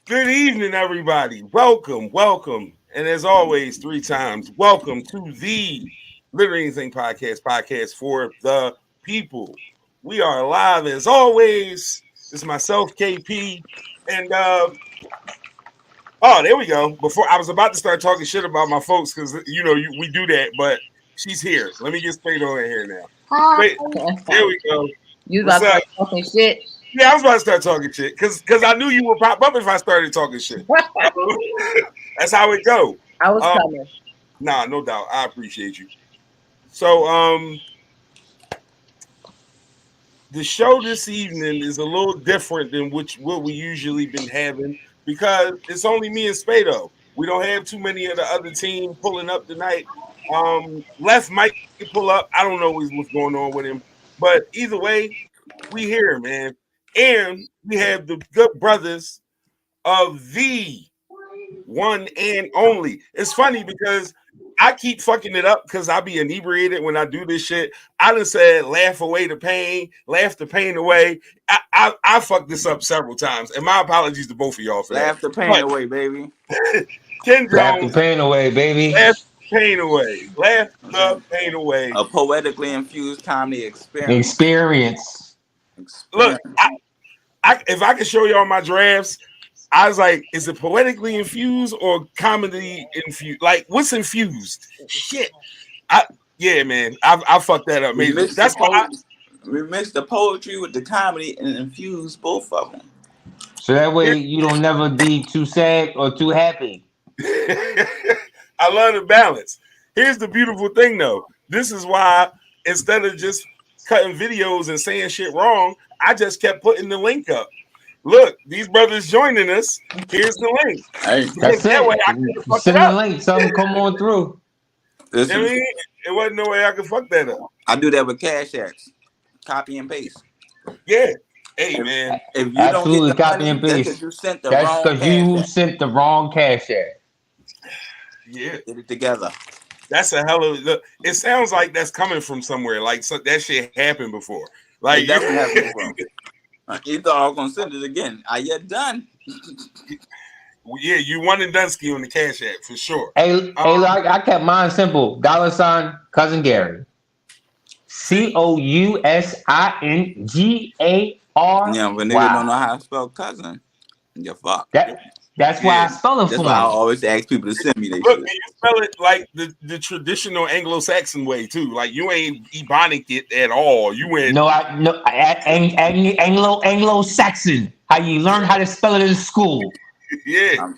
Good evening, everybody. Welcome. And as always, three times, welcome to the Umbria St podcast for the people. We are live as always. It's myself, KP, and oh, there we go. Before I was about to start talking shit about my folks because we do that, but she's here. Let me get straight on here now. Hi. Wait, there we go. You What's about to up? start talking shit? Yeah, I was about to start talking shit because I knew you would pop up if I started talking shit. That's how it go. I was Um, coming. nah, no doubt. I appreciate you. So, the show this evening is a little different than what we usually been having because it's only me and Spado. We don't have too many of the other team pulling up tonight. Left might pull up. I don't know what's going on with him, but either way, we here, man, and we have the good brothers of the one and only. It's funny because I keep fucking it up because I be inebriated when I do this shit. I done said laugh away the pain, laugh the pain away. I fucked this up several times, and my apologies to both of y'all for Laugh that. the pain But away, baby. Ken Laugh the Jones, pain away, baby. laugh the pain away, laugh the pain away. A poetically infused comedy experience. Experience. Look, if I could show y'all my drafts, I was like, is it poetically infused or comedy infused? Like, what's infused? Shit. Yeah, man. I fucked that up. we Maybe mixed that's why. we mixed the poetry with the comedy and infused both of them. So that way you don't never be too sad or too happy. I love the balance. Here's the beautiful thing, though. This is why instead of just cutting videos and saying shit wrong, I just kept putting the link up. Look, these brothers joining us. Here's the link. Hey, That's That way I it. could fuck it Send the up. link. Something come on through. I listen, mean, it wasn't no way I could fuck that up. I do that with Cash Apps. Copy and paste. Yeah. Hey, man. If you don't Absolutely get the copy money, and that's because paste. you sent the That's wrong because Cash you App. sent the wrong cash app. Yeah. Get it together. That's a hell of look. It sounds like that's coming from somewhere. Like that shit happened before. Like It definitely happened before. You thought I was gonna send it again. Are you done? yeah, you one and Dunsky on the Cash App for sure. Hey, look, I kept mine simple. $ cousin Gary. COUSINGAR. Yeah, but niggas don't know Wow. how to spell cousin. You're fucked. That's why Yeah. I spell it That's for why I him. always ask people to send me their Look, shit. and you spell it like the traditional Anglo-Saxon way too. Like you ain't Ebonic it at all. You went No, Anglo-Saxon. How you learn how to spell it in school. yeah. Um,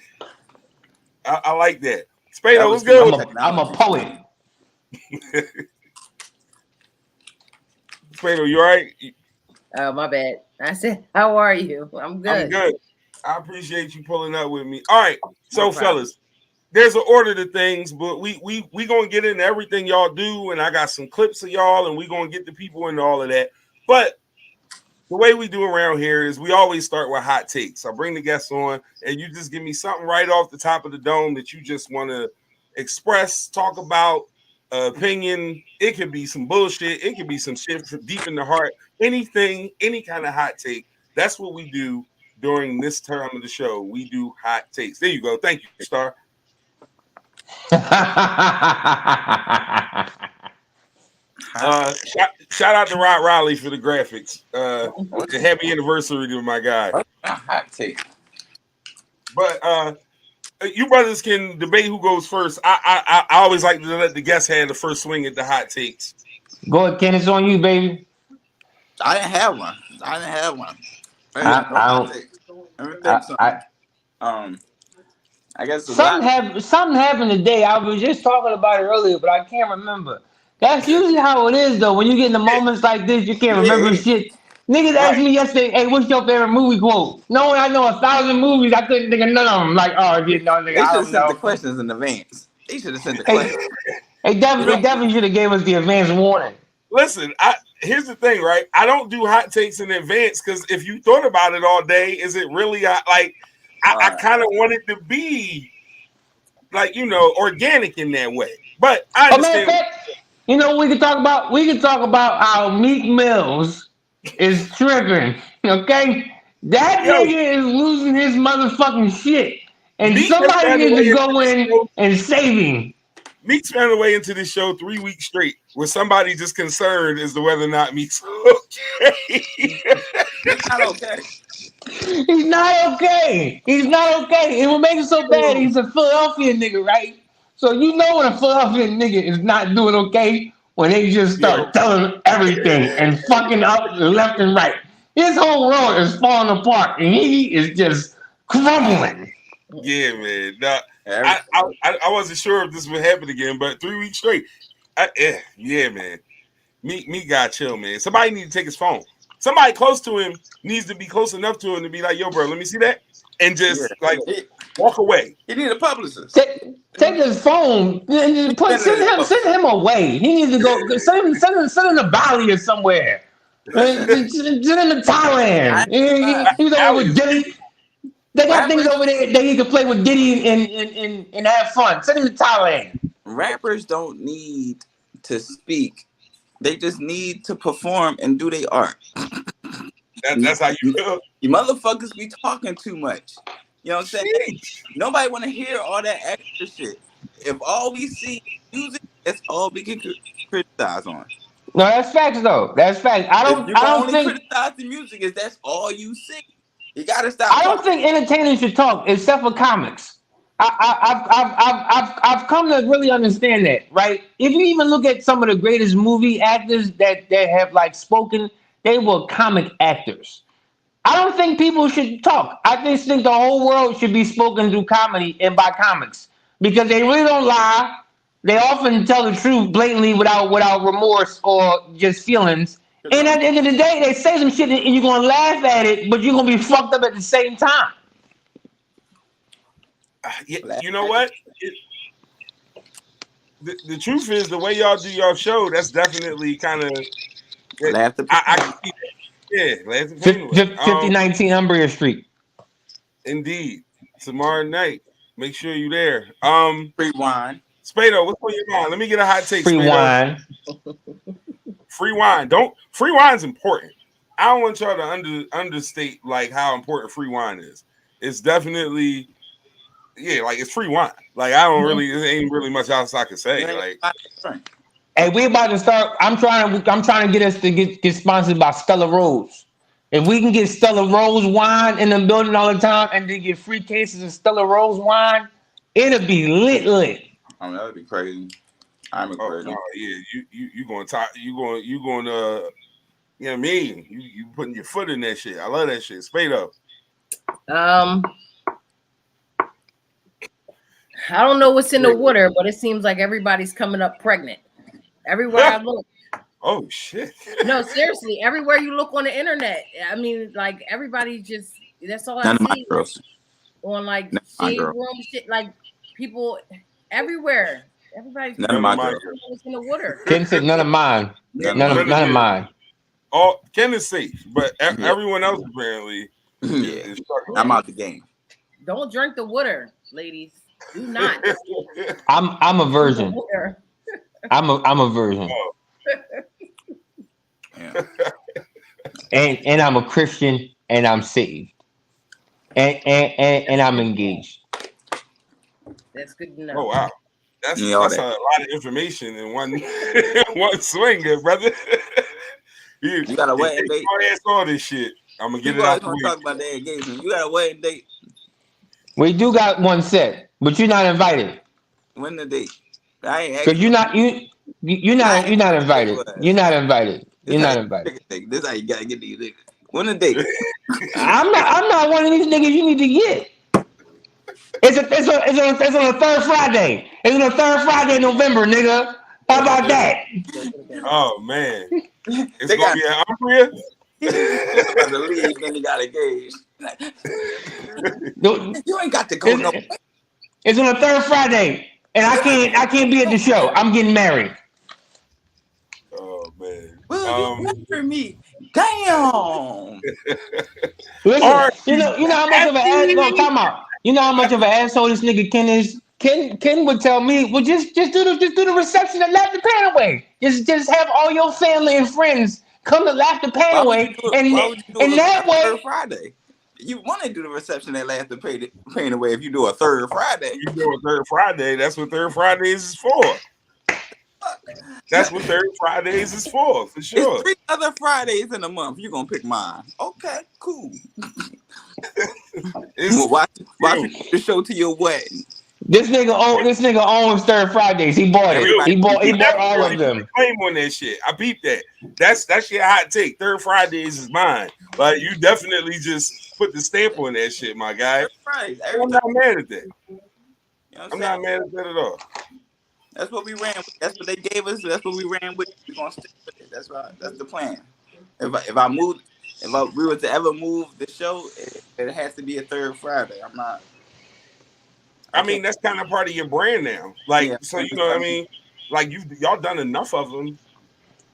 I like that. that Spado, was what's too much good? I'm a technology for poet. me. Spado, you all right? Oh, my bad. I said, how are you? I'm I'm good. good. I appreciate you pulling up with me. All right, No so problem. fellas, there's an order to things, but we gonna get into everything y'all do, and I got some clips of y'all, and we gonna get the people into all of that. But the way we do around here is we always start with hot takes. I bring the guests on, and you just give me something right off the top of the dome that you just want to express, talk about, opinion. It could be some bullshit. It could be some shit from deep in the heart. Anything, any kind of hot take. That's what we do during this term of the show. We do hot takes. There you go. Thank you, Star. Shout out to Rod Riley for the graphics. What's And happy anniversary to my guy. a hot take? But you brothers can debate who goes first. I always like to let the guests have the first swing at the hot takes. Go ahead, Ken. It's on you, baby. I didn't have one. Hey, no I hot don't. take. Let me think something. Um, I guess a lot. Something happened today. I was just talking about it earlier, but I can't remember. That's usually how it is, though. When you get in the moments like this, you can't remember Yeah, shit. Niggas asked Right. me yesterday, "Hey, what's your favorite movie quote?" No, I know 1,000 movies. I couldn't think of none of them. Like, oh, yeah, no, nigga, they I should have don't sent the know. questions in advance. They should have sent the Hey, questions. You they know, definitely should have gave us the advance warning. listen. Here's the thing, right? I don't do hot takes in advance because if you thought about it all day, is it really like? I Right. kind of want it to be like organic in that way. But I Oh, matter of understand. fact, you know, we can talk about how Meek Mills is tripping. Okay, That Yo, nigga is losing his motherfucking shit. And Meek has somebody found a needs way to into go this in show. and save him. Meek's found a way into this show 3 weeks straight, where somebody just concerned as to whether or not Meek's okay. He's not okay. He's not okay. He's not okay. And what makes it so bad, he's a Philadelphia nigga, right? So you know when a Philadelphia nigga is not doing okay when they just Yo, start telling him everything and fucking up left and right. His whole world is falling apart and he is just crumbling. yeah, man. Nah, Every- I wasn't sure if this would happen again, but 3 weeks straight. Yeah, man. Meek got chill, man. Somebody need to take his phone. Somebody close to him needs to be close enough to him to be like, yo, bro, let me see that. And just like He, walk away. he need a publicist. Take his phone, send him away. He needs to go send him to Bali or somewhere. Send him to Thailand. He's over with Diddy. They got things over there that he can play with Diddy and have fun. Send him to Thailand. Rappers don't need to speak. They just need to perform and do their art. That's how you feel. You motherfuckers be talking too much. You know what I'm saying? Nobody want to hear all that extra shit. If all we see is music, that's all we can criticize on. No, that's facts though. That's facts. I don't think criticize the music is that's all you see. You gotta stop. I don't think entertainers should talk except for comics. I've come to really understand that, right? If you even look at some of the greatest movie actors that have like spoken, they were comic actors. I don't think people should talk. I just think the whole world should be spoken through comedy and by comics because they really don't lie. They often tell the truth blatantly without remorse or just feelings. And at the end of the day, they say some shit and you're gonna laugh at it, but you're gonna be fucked up at the same time. You know what? The truth is, the way y'all do your show, that's definitely kind of. I can see that. Yeah, laugh the pain away. 5019 Umbria Street. Indeed, tomorrow night. Make sure you're there. Free wine. Spado, what's on your mind? Let me get a hot take. Free Spado. wine. Free wine. Free wine's important. I don't want y'all to understate like how important free wine is. It's definitely, like it's free wine. Like I don't really, it ain't really much else I can say. Like, hey, we about to start. I'm trying to get us to get sponsored by Stella Rose. If we can get Stella Rose wine in the building all the time and then get free cases of Stella Rose wine, it'll be lit. I mean, that'd be crazy. I'm crazy. No, yeah, you going to you know what I mean? You putting your foot in that shit. I love that shit. Spado. I don't know what's in the water, but it seems like everybody's coming up pregnant. Everywhere I look. Oh shit. No, seriously, everywhere you look on the internet. I mean, like everybody just that's all I see on like shade room shit, like people everywhere. Everybody's none of my girls. In the water. Ken said none of mine. None of mine. Oh, Ken is safe, but everyone else apparently is struggling. I'm out the game. Don't drink the water, ladies. Do not. I'm a virgin. I'm a virgin. Oh. Yeah. and I'm a Christian and I'm saved. And I'm engaged. That's good to know. Oh wow. That's a lot of information in one one swing, good brother. you got a wedding date. All this shit. I'm gonna get People it out. Talk about their engagement. You got a wedding date. We do got one set, but you're not invited. When the date? I ain't because you're not invited. You're not invited. This how you gotta get these niggas. When the date? I'm not one of these niggas you need to get. It's on the third Friday. It's on the third Friday in November, nigga. How about that? Oh man, it's gonna be an Umbria. About to leave, then he got engaged. You ain't got to go no. It's on the third Friday, and I can't be at the show. I'm getting married. Oh man. Well, you remember me. Damn. Listen, you know how much of an asshole. No, time out. You know how much of an asshole this nigga Ken is. Ken would tell me, well, just do the reception and laugh the pan away. Just have all your family and friends come to laugh the pan away, and that way. Friday. you want to do the reception that lasts the pain away if you do a third Friday. You do a third Friday. That's what third Fridays is for. That's what third Fridays is for sure. It's 3 other Fridays in a month. You're gonna pick mine. Okay, cool. Watch the show to your wedding. This nigga owns third Fridays. He bought it. He bought all of them. Claim on that shit. I peeped that. That's your hot take. Third Fridays is mine. But you definitely just put the stamp on that shit, my guy. Right. I'm not mad at that. You know I'm not mad at that at all. That's what we ran with. That's what they gave us. That's what we ran with. We're gonna stick with it. That's right. That's the plan. If we were to ever move the show, it has to be a third Friday. I'm not. I mean, that's kind of part of your brand now. Like, Yeah. so you know what I mean? Like y'all done enough of them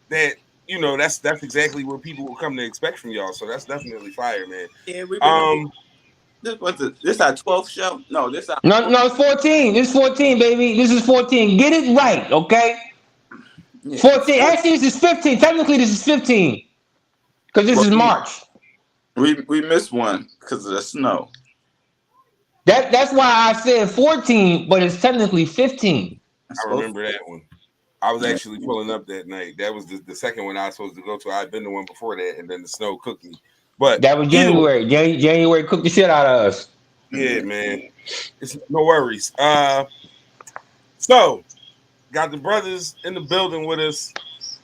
that you know that's exactly what people will come to expect from y'all. So that's definitely fire, man. Yeah, this our 12th show? No, this our No, it's 14. This is 14, baby. This is 14. Get it right, okay? yeah. 14. Actually, this is 15. Technically, this is 15. Because this is March. We missed one because of the snow. That's why I said 14, but it's technically 15. I remember that one. I was actually pulling up that night. That was the second one I was supposed to go to. I'd been the one before that, and then the snow cooked me. But that was January. January cooked the shit out of us. Yeah, man. It's no worries. So got the brothers in the building with us.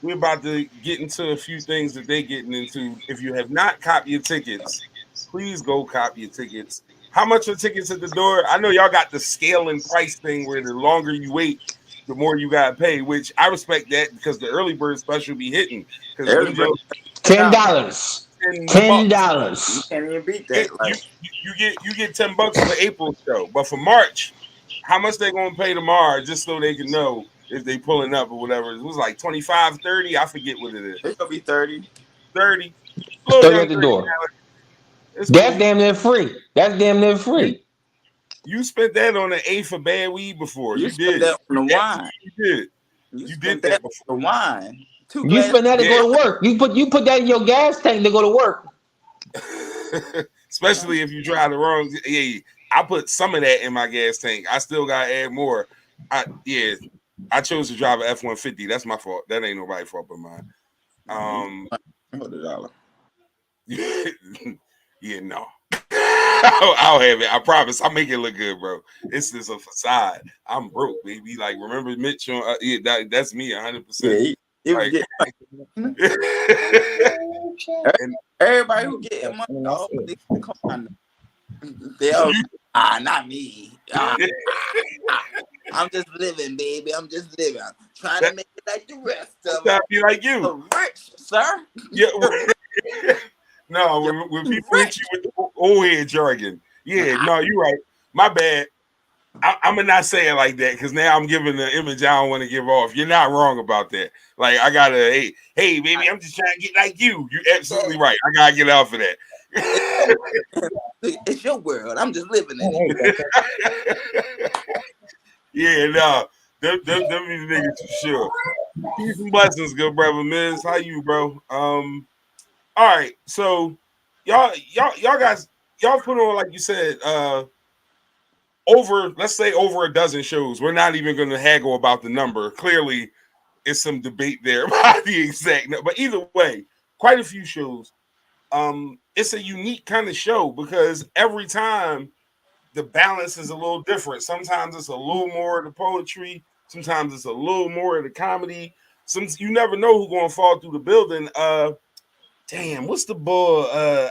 We're about to get into a few things that they're getting into. If you have not copped your tickets, please go cop your tickets. How much are tickets at the door? I know y'all got the scale and price thing where the longer you wait, the more you gotta pay, which I respect that because the early bird special be hitting. $10. $10. You can't even beat that. You get $10 for the April show, but for March, how much they gonna pay tomorrow just so they can know if they pulling up or whatever? It was like 25, 30. I forget what it is. It's gonna be 30. 30. 30 at the door. That's damn near free. That's damn near free. You spent that on an A for bad weed before. You spent did that on the wine. You did. You did that before. The wine. You spent that to go to work. You put that in your gas tank to go to work. Especially if you drive the wrong. Yeah, I put some of that in my gas tank. I still gotta add more. I chose to drive an F-150. That's my fault. That ain't nobody's fault but mine. $100. Yeah, no. I'll have it. I promise. I'll make it look good, bro. It's just a facade. I'm broke, baby. Like, remember Mitch on that's me 100%. Everybody who get money, they all not me. I'm just living, baby. I'm just living. I'm trying to make it like the rest of them. Be like you. Rich, sir. Yeah. No, when people hit you with the old head jargon. Yeah, no, you're right. My bad. I'm gonna not say it like that because now I'm giving the image I don't want to give off. You're not wrong about that. Like I gotta, hey, baby, I'm just trying to get like you. You're absolutely right. I gotta get out for that. It's your world. I'm just living in it. Yeah, no, them be the niggas for sure. Peace and blessings, good brother Miz. How you, bro? All right, so y'all guys, y'all put on, like you said, let's say over a dozen shows. We're not even going to haggle about the number. Clearly, it's some debate there about the exact number. But either way, quite a few shows. It's a unique kind of show because every time the balance is a little different. Sometimes it's a little more of the poetry. Sometimes it's a little more of the comedy. You never know who's going to fall through the building. Damn, what's the boy?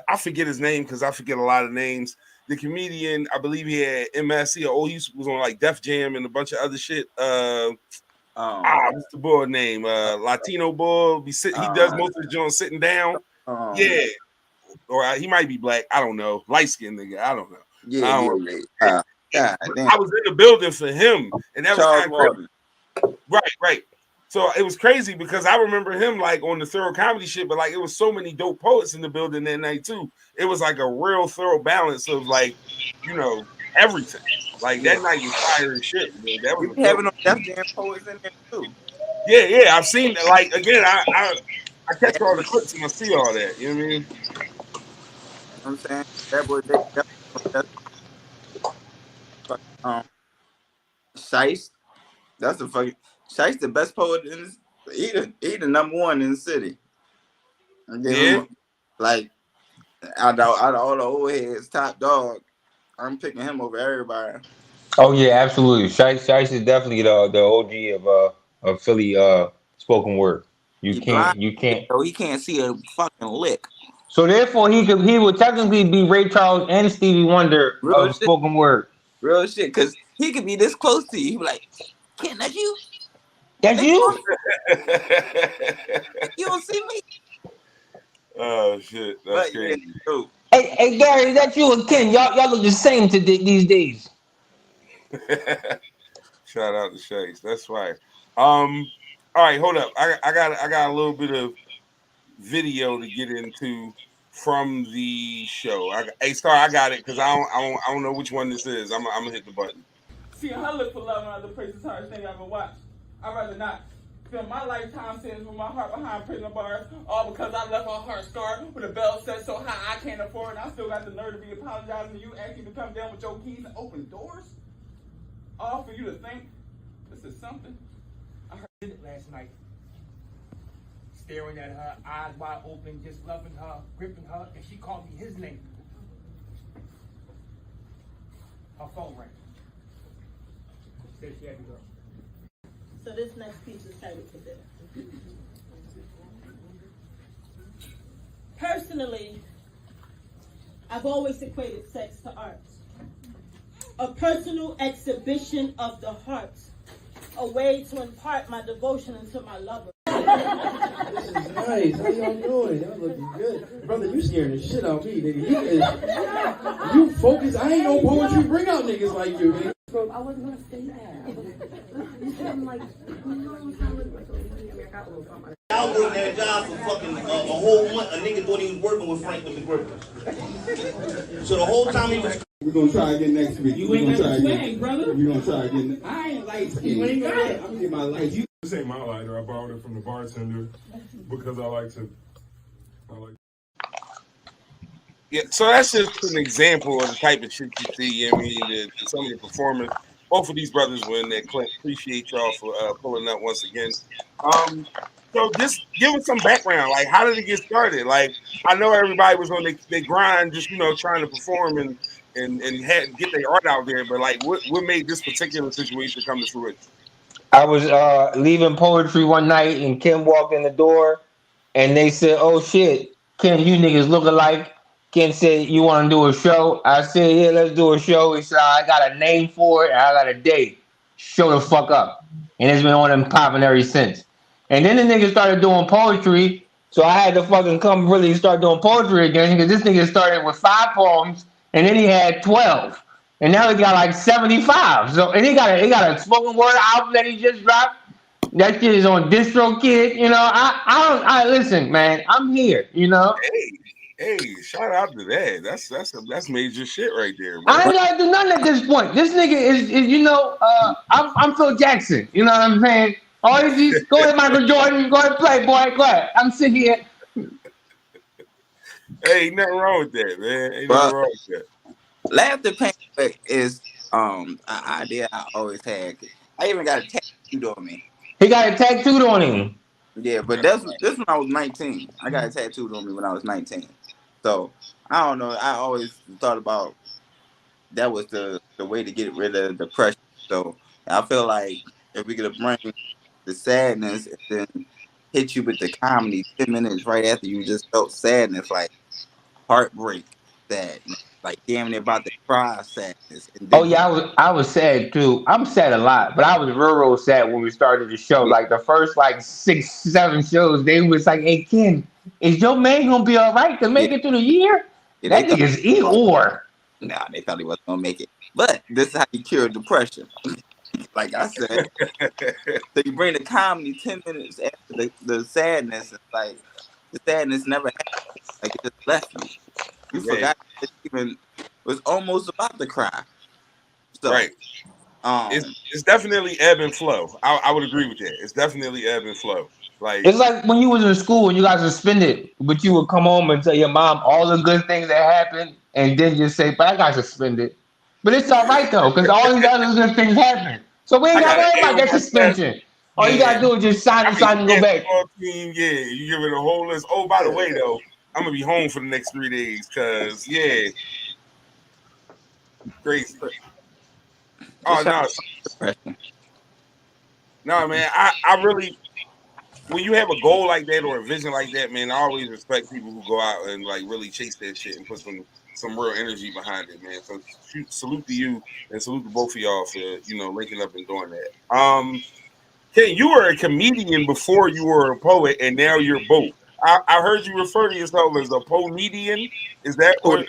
I forget his name because I forget a lot of names. The comedian, I believe he had MS. He was on like Def Jam and a bunch of other shit. What's the boy name? Latino boy. He does most of the joints sitting down. Yeah, or he might be black. I don't know. Light skinned nigga. I don't know. Yeah. I was in the building for him, and that was kind of crazy. Right. So it was crazy because I remember him like on the thorough comedy shit, but like it was so many dope poets in the building that night too. It was like a real thorough balance of like, everything. Like that night was fire and shit. Man. That was having Def Jam poets in there too. Yeah. I've seen that. Like again, I catch all the clips and I see all that. You know what I mean? I'm saying that boy Jake. That's Shice. That's the fucking Shice, the best poet in this. He the number one in the city. I give Yeah. him like out of all the old heads, top dog. I'm picking him over everybody. Oh yeah, absolutely. Shice is definitely the OG of Philly spoken word. You He blind, can't you can't. so he can't see a fucking lick. So therefore, he would technically be Ray Charles and Stevie Wonder Real of shit, spoken word. real shit. Cause he could be this close to you. He be like, "Ken, that's you? That's Nigga, you. you don't see me." Oh shit, that's But yeah, crazy. dude. Hey Gary, is that you and Ken? Y'all look the same these days. Shout out to Shakes. That's right. All right, hold up. I got a little bit of video to get into from the show. Hey, Star, I got it because I don't know which one this is. I'm gonna hit the button. Seeing her look for love in other places is the hardest thing I ever watched. I'd rather not spend my lifetime sitting with my heart behind prison bars, all because I left my heart scarred with a bell set so high I can't afford it. And I still got the nerve to be apologizing to you, asking you to come down with your keys and open doors. All for you to think this is something. I heard it last night. Staring at her, eyes wide open, just loving her, gripping her, and she called me his name. Her phone rang. Said she had to go. So this next piece is titled Consider. Personally, I've always equated sex to art. A personal exhibition of the heart. A way to impart my devotion into my lover. This is nice. How y'all doing? Y'all looking good. Brother, you scaring the shit out of me, nigga. You focus. I ain't no poetry bring out niggas like you, nigga. I wasn't gonna say that. You said I'm like, you know, I'm trying to look like I got a little something. I was working at a job for fucking a whole month. A nigga thought he was working with Franklin McGriffin. So the whole time he was. We're gonna try again next week. You ain't got the swag, brother. We're gonna try again. I ain't light skinned. You ain't got it. I'm gonna get my lights. This ain't my lighter. I borrowed it from the bartender because I like. Yeah, so that's just an example of the type of shit you see. I mean, some of the performers. Both of these brothers were in that clip. Appreciate y'all for pulling up once again. So just give us some background. Like, how did it get started? Like, I know everybody was on their grind, just trying to perform and get their art out there. But like, what made this particular situation come to fruition? I was leaving poetry one night, and Kim walked in the door, and they said, "Oh shit, Ken, you niggas look alike." Ken said, "You want to do a show?" I said, "Yeah, let's do a show." He said, "I got a name for it, and I got a date. Show the fuck up." And it's been on and popping ever since. And then the nigga started doing poetry, so I had to fucking come really start doing poetry again because this nigga started with 5 poems, and then he had 12. And now he got like 75. So and he got a spoken word album that he just dropped. That shit is on DistroKid. I listen, man. I'm here. Hey, shout out to that. That's major shit right there, bro. I ain't gotta do nothing at this point. This nigga is I'm Phil Jackson. You know what I'm saying? All these go ahead, Michael Jordan. Go ahead, play, boy. Go ahead. I'm sitting here. Hey, ain't nothing wrong with that, man. Ain't nothing wrong with that. Laughter Pain is an idea I always had. I even got a tattooed on me. He got it tattooed on him. Yeah, but this when I was 19. I got it tattooed on me when I was 19. So I don't know. I always thought about that was the way to get rid of depression. So I feel like if we could bring the sadness and then hit you with the comedy 10 minutes right after you just felt sadness, like heartbreak, sadness, like damn near about to cry sadness. And Oh then yeah, I was sad too. I'm sad a lot, but I was real sad when we started the show. Like the first like 6-7 shows, they was like, "Hey Ken, is your man gonna be all right to make it through the year?" That nigga's Eeyore. Nah, they thought he wasn't gonna make it. But this is how you cure depression. Like I said, so you bring the comedy 10 minutes after the sadness. It's like the sadness never happened. Like it just left you. You forgot it even was almost about to cry. So, right. It's definitely ebb and flow. I would agree with that. It's definitely ebb and flow Like, It's like when you was in school and you got suspended, but you would come home and tell your mom all the good things that happened, and then just say, "But I got suspended." But it's all right though, because all these other good things happen. So we ain't I got got to an worry A about on that my test. suspension. All you Yeah, gotta do is just sign I and made sign the and go back. basketball team. Yeah, you give it a whole list. Oh, by the way, though, I'm gonna be home for the next 3 days because crazy. Oh Just shout no, out depression. no, man. I really, when you have a goal like that or a vision like that, man, I always respect people who go out and like really chase that shit and put some real energy behind it, man. So salute to you and salute to both of y'all for linking up and doing that. Ken, you were a comedian before you were a poet, and now you're both. I heard you refer to yourself as a comedian. Is that Oh, what?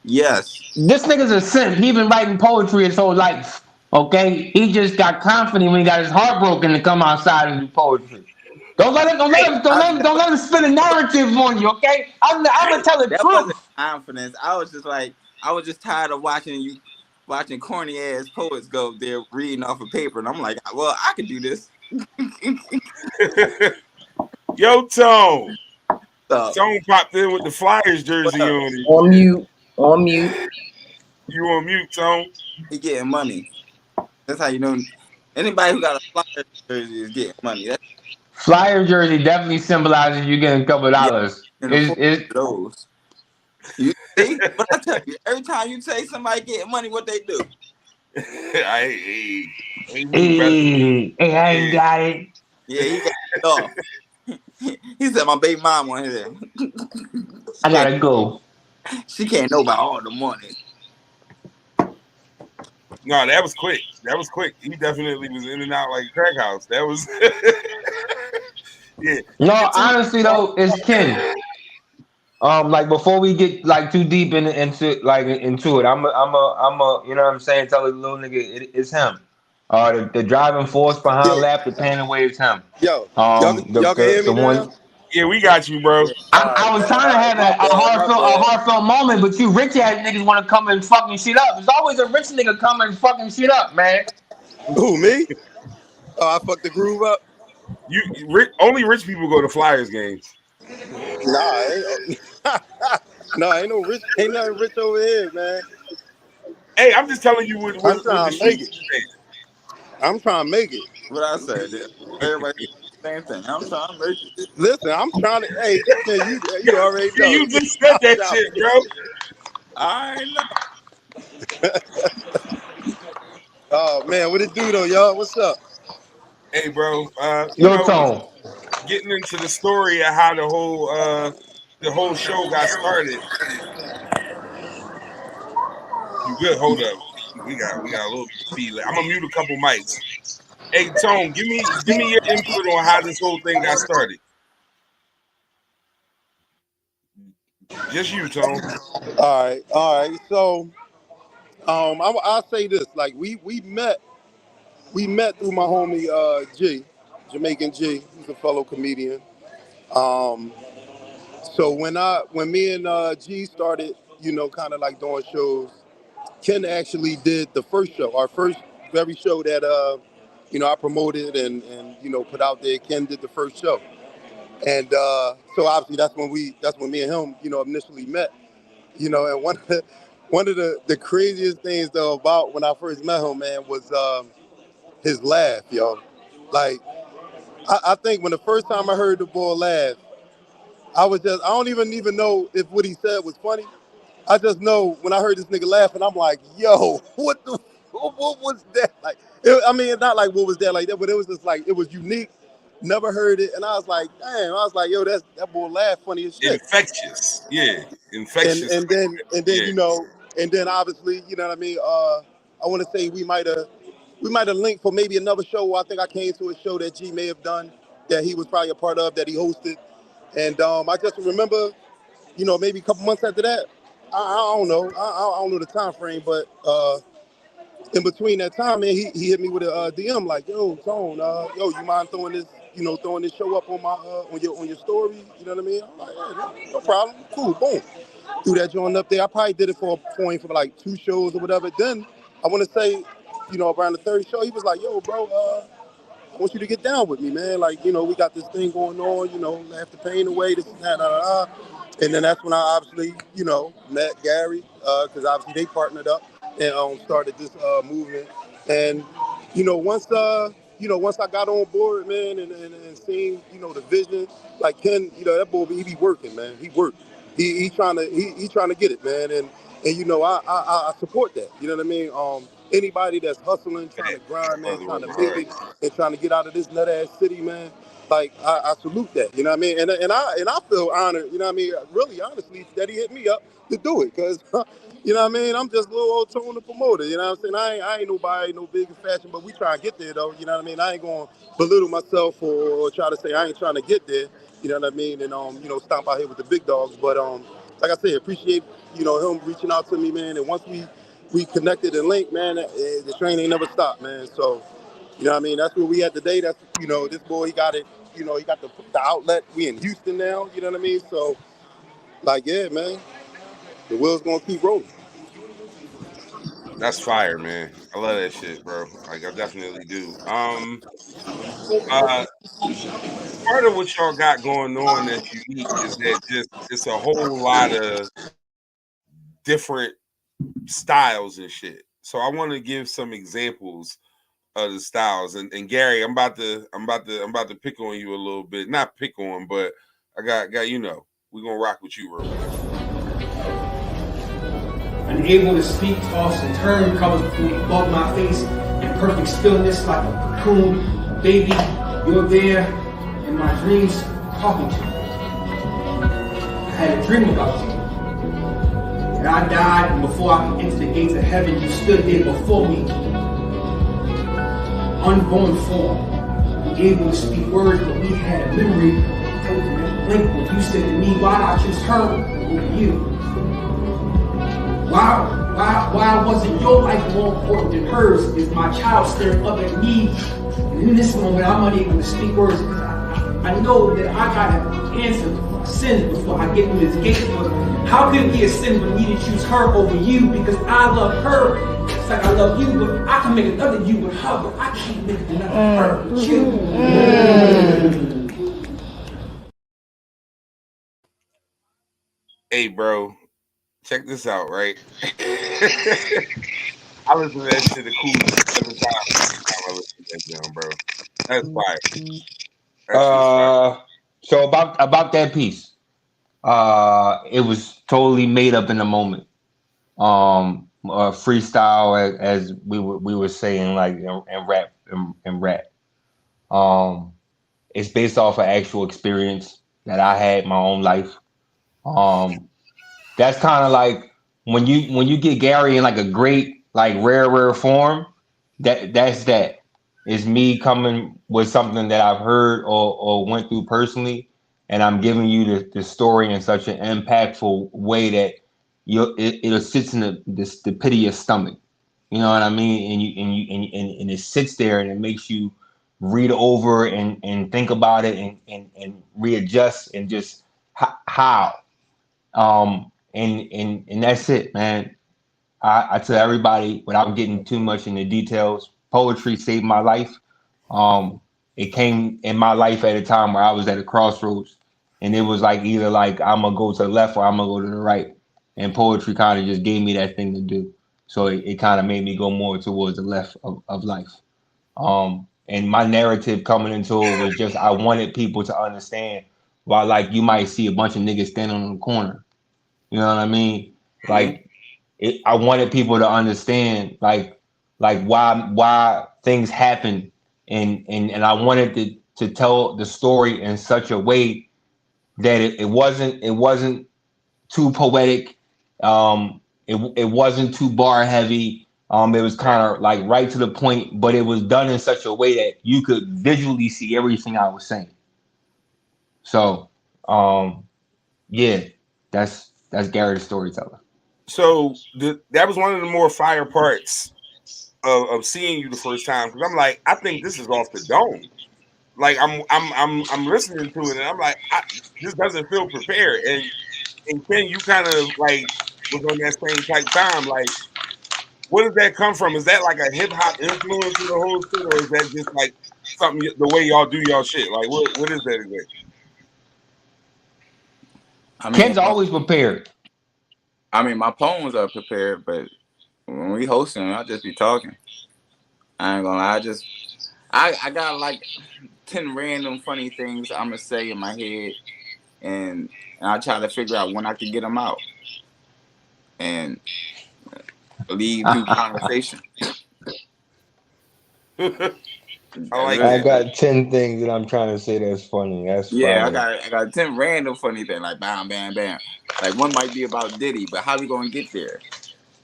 yes. This nigga's a simp. He been writing poetry his whole life. Okay, he just got confident when he got his heart broken to come outside and do poetry. Don't let him, don't let him, don't I, let him, that, don't let him spin a narrative on you. Okay, I'm gonna tell the that wasn't truth. confidence. I was just tired of watching corny ass poets go up there reading off of paper, and I'm like, well, I could do this. Yo, Tone. So, Tone popped in with the Flyers what jersey up? on and On shit. mute. On mute. You on mute, Tone? He getting money. That's how you know anybody who got a flyer jersey is getting money. That's, Flyer jersey definitely symbolizes you getting a couple of yeah, dollars. you can Is afford is those. You see, but I tell you, every time you say somebody getting money, what they do? Hey, you better. hey, I ain't Yeah. got it. Yeah, he got it off. He said, "My baby mom on here. I gotta go. She can't know about all the money." No, that was quick. That was quick. He definitely was in and out like a crack house. That was yeah. No, Get to honestly though, it's Ken. Like before we get like too deep into it, you know what I'm saying? Tell the little nigga it's him. The driving force behind Yo, lap, the paying away is him. yo, y'all can hear The me one. now? Yeah, we got you, bro. Yeah. All right, I was man. All trying to right. have My bad. My a bad. heartfelt moment, but you rich ass niggas want to come and fucking shit up. There's always a rich nigga coming and fucking shit up, man. Who, me? Oh, I fucked the groove up? Only rich people go to Flyers games. Nah, ain't, no, ain't nothing rich over here, man. Hey, I'm just telling you I'm what the trying to streets make it. are saying. I'm trying to make it. What I said. Everybody same thing. I'm trying to make it. Listen, I'm trying to. Hey, man, you already See, know. you just said that Stop shit, it. bro. I know. Oh man, what it do though, y'all? What's up? Hey, bro. Yo, Tone. Getting into the story of how the whole show got started. You good? Hold up. We got a little bit of feedback. I'm gonna mute a couple mics. Hey, Tone, give me your input on how this whole thing got started. Just you, Tone. All right. So, I'll say this: like we met through my homie G, Jamaican G. He's a fellow comedian. Um, so when me and G started, kind of like doing shows, Ken actually did the first show, our first very show that I promoted and put out there. Ken did the first show, and so obviously that's when me and him initially met. And one of the craziest things though about when I first met him, man, was his laugh, yo. Like I think when the first time I heard the boy laugh, I don't even know if what he said was funny. I just know when I heard this nigga laughing, I'm like, yo, what was that? Like, I mean, not like what was that like that, but it was just like, it was unique. Never heard it. And I was like, damn, I was like, yo, that boy laugh funny as shit. Infectious. Yeah. And Infectious. and then and then Yeah. and then obviously, you know what I mean? I want to say we might have linked for maybe another show. I think I came to a show that G may have done that he was probably a part of that he hosted. And I just remember, maybe a couple months after that, I don't know. I don't know the time frame, but in between that time, man, he hit me with a DM like, "Yo, Tone, yo, you mind throwing this show up on my on your story? You know what I mean?" I'm like, "Yeah, no problem, cool, boom." Threw that joint up there. I probably did it for a point for like 2 shows or whatever. Then I want to say, around the third show, he was like, "Yo, bro, I want you to get down with me, man. Like, we got this thing going on, laugh the pain away, this and that, And then that's when I obviously, met Gary, because obviously they partnered up and started this movement. And, once I got on board, man, and seeing, the vision, like Ken, that boy, he be working, man. He worked. He trying to get it, man. And I support that. You know what I mean? Anybody that's hustling, trying to grind, man, trying to make it, and trying to get out of this nut ass city, man. Like I salute that. You know what I mean? And I feel honored. You know what I mean? Really, honestly, that he hit me up to do it, cause you know what I mean. I'm just a little old Tone the promoter. You know what I'm saying? I ain't nobody, no big in fashion, but we try to get there though. You know what I mean? I ain't gonna belittle myself or try to say I ain't trying to get there. You know what I mean? And stomp out here with the big dogs. But like I said, appreciate him reaching out to me, man. And once we connected and linked, man, the train ain't never stopped, man. So you know what I mean? That's where we at today. That's this boy, he got it. He got the outlet. We in Houston now. You know what I mean? So like, yeah, man, the wheel's gonna keep rolling. That's fire, man. I love that shit, bro. Like I definitely do. Part of what y'all got going on that's unique is that just it's a whole lot of different styles and shit. So I want to give some examples of the styles. And Gary, I'm about to pick on you a little bit. Not pick on, but I got we're gonna rock with you real quick. Unable to speak, toss and turn, covers above my face in perfect stillness like a cocoon. Baby, you're there in my dreams talking to me. I had a dream about you. And I died, and before I could enter the gates of heaven, you stood there before me. Unborn form, unable to speak words, but we had a memory that would blink when you said to me, why not choose her over you? Why wasn't your life more important than hers? Is my child staring up at me? And in this moment, I'm unable to speak words because I know that I gotta answer for sins before I get through this gate. But how could it be a sin for me to choose her over you? Because I love her. It's like I love you, but I can make another you with her, but I can't make another her with you. Hey, bro, check this out, right? I listen to that shit a cool 7 times. I listen to that down, bro. That's fire. That's just fire. So about that piece, it was totally made up in the moment. Freestyle, as we were saying, like and rap. It's based off of actual experience that I had in my own life. That's kind of like when you get Gary in like a great, like rare form. That's that. It's me coming with something that I've heard or went through personally, and I'm giving you the story in such an impactful way that it sits in the pit of your stomach. You know what I mean? And it sits there and it makes you read over and think about it and readjust and just how. And that's it, man. I tell everybody without getting too much into details, poetry saved my life. It came in my life at a time where I was at a crossroads, and it was like either like I'm gonna go to the left or I'm gonna go to the right, and poetry kind of just gave me that thing to do. So it kind of made me go more towards the left of life. And my narrative coming into it was just I wanted people to understand why, like, you might see a bunch of niggas standing on the corner. You know what I mean? Like, I wanted people to understand, like why things happen, and I wanted to tell the story in such a way that it wasn't too poetic. It wasn't too bar heavy. It was kind of like right to the point, but it was done in such a way that you could visually see everything I was saying. So, yeah, that's Gary the storyteller. So that was one of the more fire parts of seeing you the first time, because I'm like, I think this is off the dome. Like I'm listening to it and I'm like, this doesn't feel prepared. And Ken, you kind of like was on that same type time. Like Where does that come from? Is that like a hip hop influence in the whole shit, or is that just like something the way y'all do y'all shit? Like what is that exactly? I mean, Ken's always prepared. my poems are prepared, but when we hosting, I'll just be talking. I ain't gonna lie. I got like 10 random funny things I'm gonna say in my head, and I try to figure out when I can get them out and lead through conversation. I like I Really. that. got 10 things that I'm trying to say that's funny. That's Yeah, funny. I got 10 random funny things like bam, bam, bam. Like one might be about Diddy, but how we gonna get there?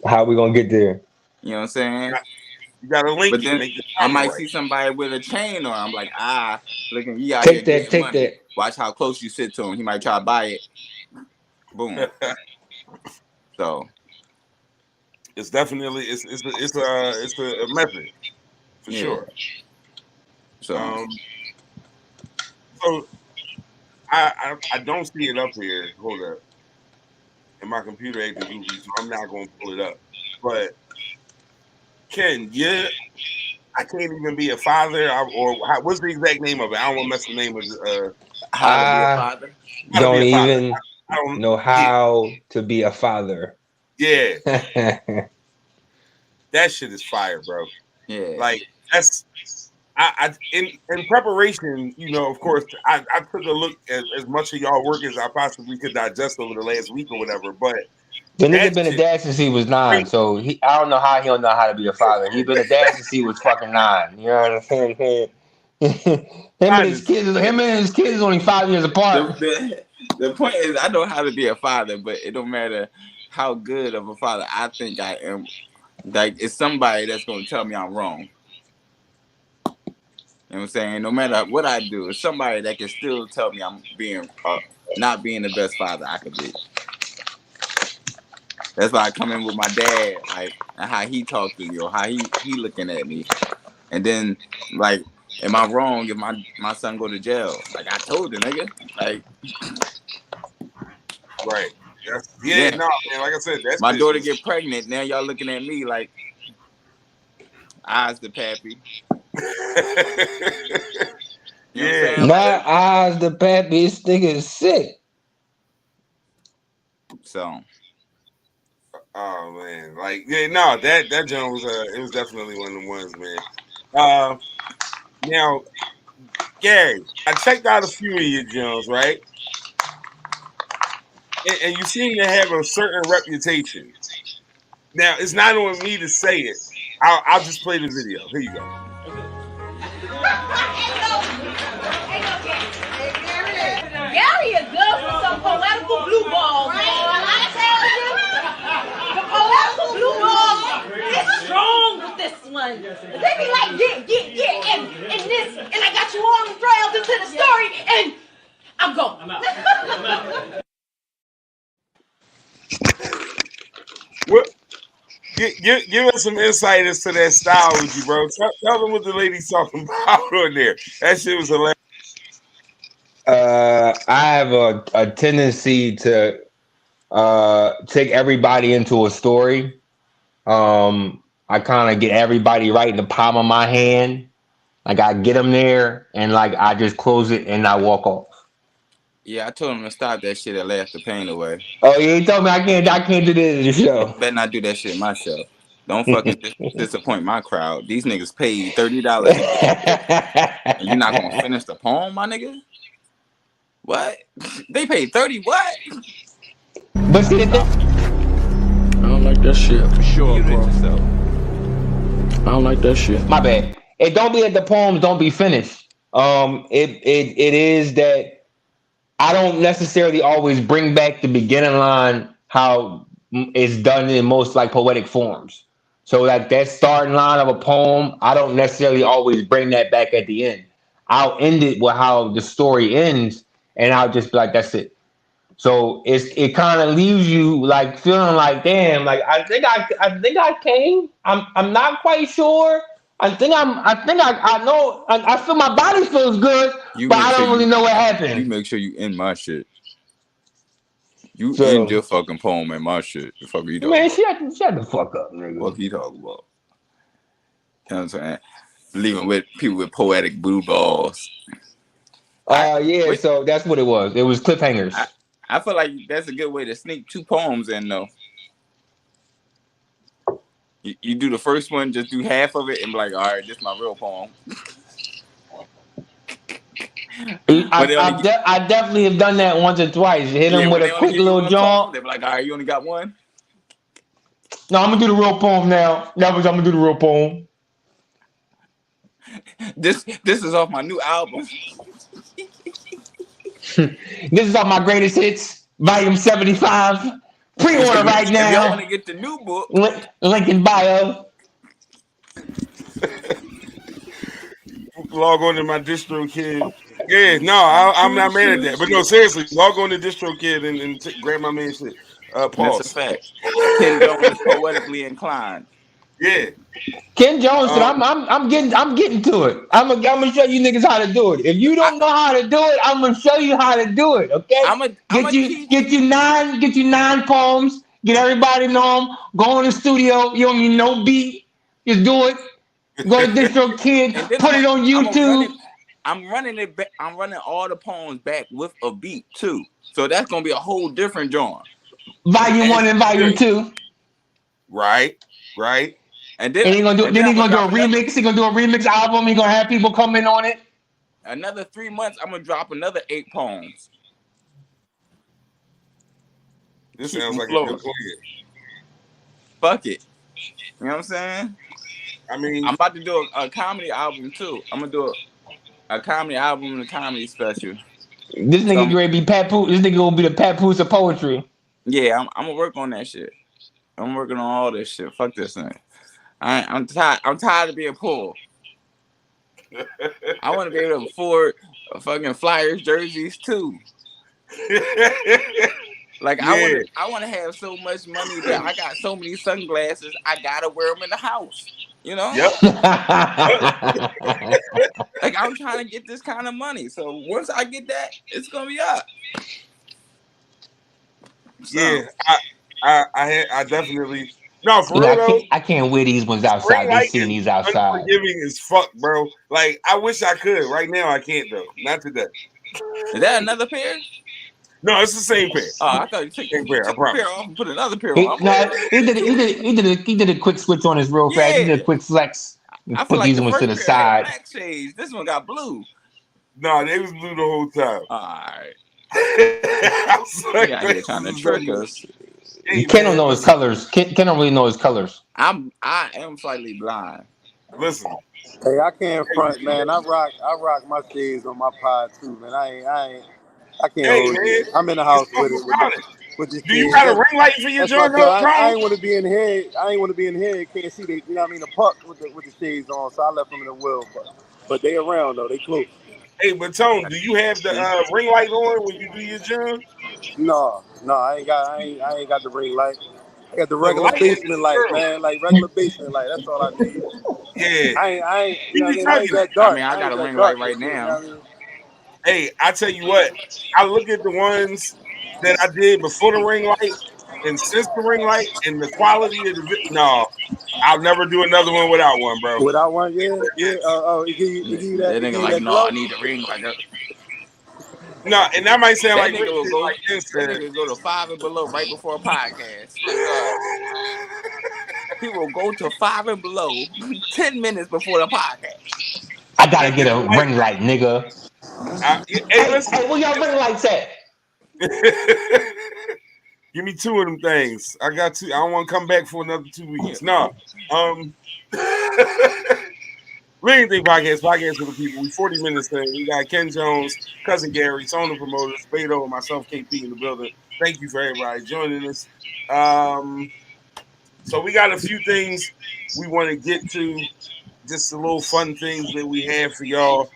How we gonna get there? You know what I'm saying? You gotta link But it, then make the I timing might right. see somebody with a chain on. I'm like, looking, you out here Take that, getting take money. that. Watch how close you sit to him. He might try to buy it. Boom. So It's definitely it's a method for yeah. sure. So So I don't see it up here. Hold up, and my computer acting goofy, so I'm not gonna pull it up. But Ken, I can't even be a father, what's the exact name of it? I don't want to mess the name of how to be a I father? how to be don't a father. even I don't. know Yeah, how to be a father. yeah, that shit is fire, bro. Yeah. Like that's I in preparation, of course, I took a look at as much of y'all work as I possibly could digest over the last week or whatever. But The nigga that been a shit dad since he was 9, crazy. so I don't know how he don't know how to be a father. He been a dad since he was fucking 9. You know what I'm saying? Him and his kids is only 5 years apart. The point is, I know how to be a father, but it don't matter how good of a father I think I am. Like, it's somebody that's going to tell me I'm wrong. You know what I'm saying? No matter what I do, it's somebody that can still tell me I'm not being the best father I could be. That's why I come in with my dad, like, and how he talks to me or how he looking at me. And then, like, am I wrong if my son go to jail? Like, I told the nigga. Like, Right. Yeah, yeah. no, man. Like I said, that My shit daughter was. get pregnant. Now y'all looking at me like, eyes the pappy. You know what I'm Yeah. saying? Like, Not eyes the pappy. This nigga is sick. so. Oh man, like yeah, no, that John was it was definitely one of the ones, man. Now, Gary, I checked out a few of your Jones, right? And you seem to have a certain reputation. Now, it's not on me to say it. I'll just play the video. Here you go. Gary is good for some poetical blue balls, boy. I tell you, the poetical blue balls is strong with this one. They be like, and this, and I got you all trailed into the story, and I'm gone. I'm out. What? Give us some insight as to that style with you, bro. Tell them what the lady's talking about on there. That shit was hilarious. I have a tendency to take everybody into a story. I kind of get everybody right in the palm of my hand. Like I get them there, and like I just close it and I walk off. Yeah, I told him to stop that shit and laugh the pain away. Oh, yeah, he told me I can't do this in the show. Better not do that shit myself. Don't fucking disappoint my crowd. These niggas paid $30 to get here, and you're not gonna finish the poem, my nigga. What? They paid 30. What? But see, I don't like that shit for sure, bro. I don't like that shit. My bad. It don't be that the poems don't be finished. It is that I don't necessarily always bring back the beginning line how it's done in most like poetic forms. So like that starting line of a poem, I don't necessarily always bring that back at the end. I'll end it with how the story ends, and I'll just be like, that's it. So it kind of leaves you like feeling like, damn, like I think I came. I'm not quite sure. I know. I feel my body feels good, You but make I sure don't really know what you happened. make sure you end my shit. You So, end your fucking poem in my shit. The fuck are you talking man, about? shut the fuck up, nigga. What you talking about? You know what I'm saying? Leaving with people with poetic blue balls. Yeah, so that's what it was. It was cliffhangers. I feel like that's a good way to sneak 2 poems in, though. You do the first one, just do half of it, and be like, all right, this is my real poem. I definitely have done that once or twice. Hit him with when a they only quick give you little one poem, jump. they be like, all right, you only got one? No, I'm gonna do the real poem now. I'm gonna do the real poem. This is off my new album. This is off my greatest hits, volume 75. Pre-order right If y'all want now. to get the new book, Link in bio. Log on to my DistroKid. Yeah, no, I'm not mad at that. But no, seriously, log on to DistroKid and grab my man shit. That's a Pause. fact. Ken Jones poetically inclined. Yeah. Ken Jones said, "I'm getting to it. I'm gonna show you niggas how to do it. If you don't know how to do it, I'm gonna show you how to do it. Okay? Get you 9 poems. Get everybody to know them. Go in the studio. You don't need no beat. Just do it. Go to DistroKid. Put it on YouTube. I'm running it back. I'm running all the poems back with a beat too. So that's gonna be a whole different genre. Volume 1 and Volume 2. Right. And then he's gonna do a remix. He's gonna do a remix album. He's gonna have people come in on it. Another 3 months, I'm gonna drop another 8 poems. This sounds like a good plan. Fuck it. You know what I'm saying? I mean, I'm about to do a comedy album too. I'm gonna do a comedy album and a comedy special. This nigga gonna be Papoose. This nigga gonna be the Papoose of poetry. Yeah, I'm gonna work on that shit. I'm working on all this shit. Fuck this thing. I'm tired of being poor. I want to be able to afford fucking Flyers jerseys too. Like I want to have so much money that I got so many sunglasses I gotta wear them in the house. You know? Yep. Like I'm trying to get this kind of money. So once I get that, it's gonna be up. So. Yeah, I definitely for real though. I can't wear these ones outside. They seeing these outside. Unforgiving as fuck, bro. Like I wish I could. Right now I can't though. Not today. Is that another pair? No, it's the same pair. Oh, I thought you took a pair off and put another pair on. He did a quick switch on his real fast. He did a quick flex. I put like these ones to the side. Black shades. This one got blue. No, they was blue the whole time. All right. Like, yeah, trying to trick us. Hey, Ken don't know his colors. Ken don't really know his colors. I am slightly blind. Listen. Hey, I can't front, man. I rock my shades on my pod too, man. I can't hold it. I'm in the house with it. Do you got a ring light for your joint? I ain't want to be in here. Can't see they, you know what I mean, the puck with the shades on. So I left them in the wheel, but they around though. They close. Hey, but Tone, do you have the ring light on when you do your joint? No, I ain't got the ring light. I got the regular basement light, man. Like regular basement light. That's all I need. Yeah. I ain't you know what I mean? I ain't that dark. I mean, I got a ring light right now. You know what I mean? Hey, I tell you what, I look at the ones that I did before the ring light and since the ring light and the quality of the no, I'll never do another one without one, bro. Without one, yeah. You give you that. That nigga like, no, I need the ring like that. No, and that might sound like nigga will go. That nigga go to 5 and below right before a podcast. He will go to 5 and below 10 minutes before the podcast. I gotta get a ring light, nigga. Hey, where y'all ring lights at? Give me 2 of them things. I got 2. I don't want to come back for another 2 weeks. No. Leading Thing podcast for the people. We 40 minutes in. We got Ken Jones, Cousin Gary, Tone the Promoter, Spado, and myself, KP, in the building. Thank you for everybody joining us. So we got a few things we want to get to. Just a little fun things that we have for y'all.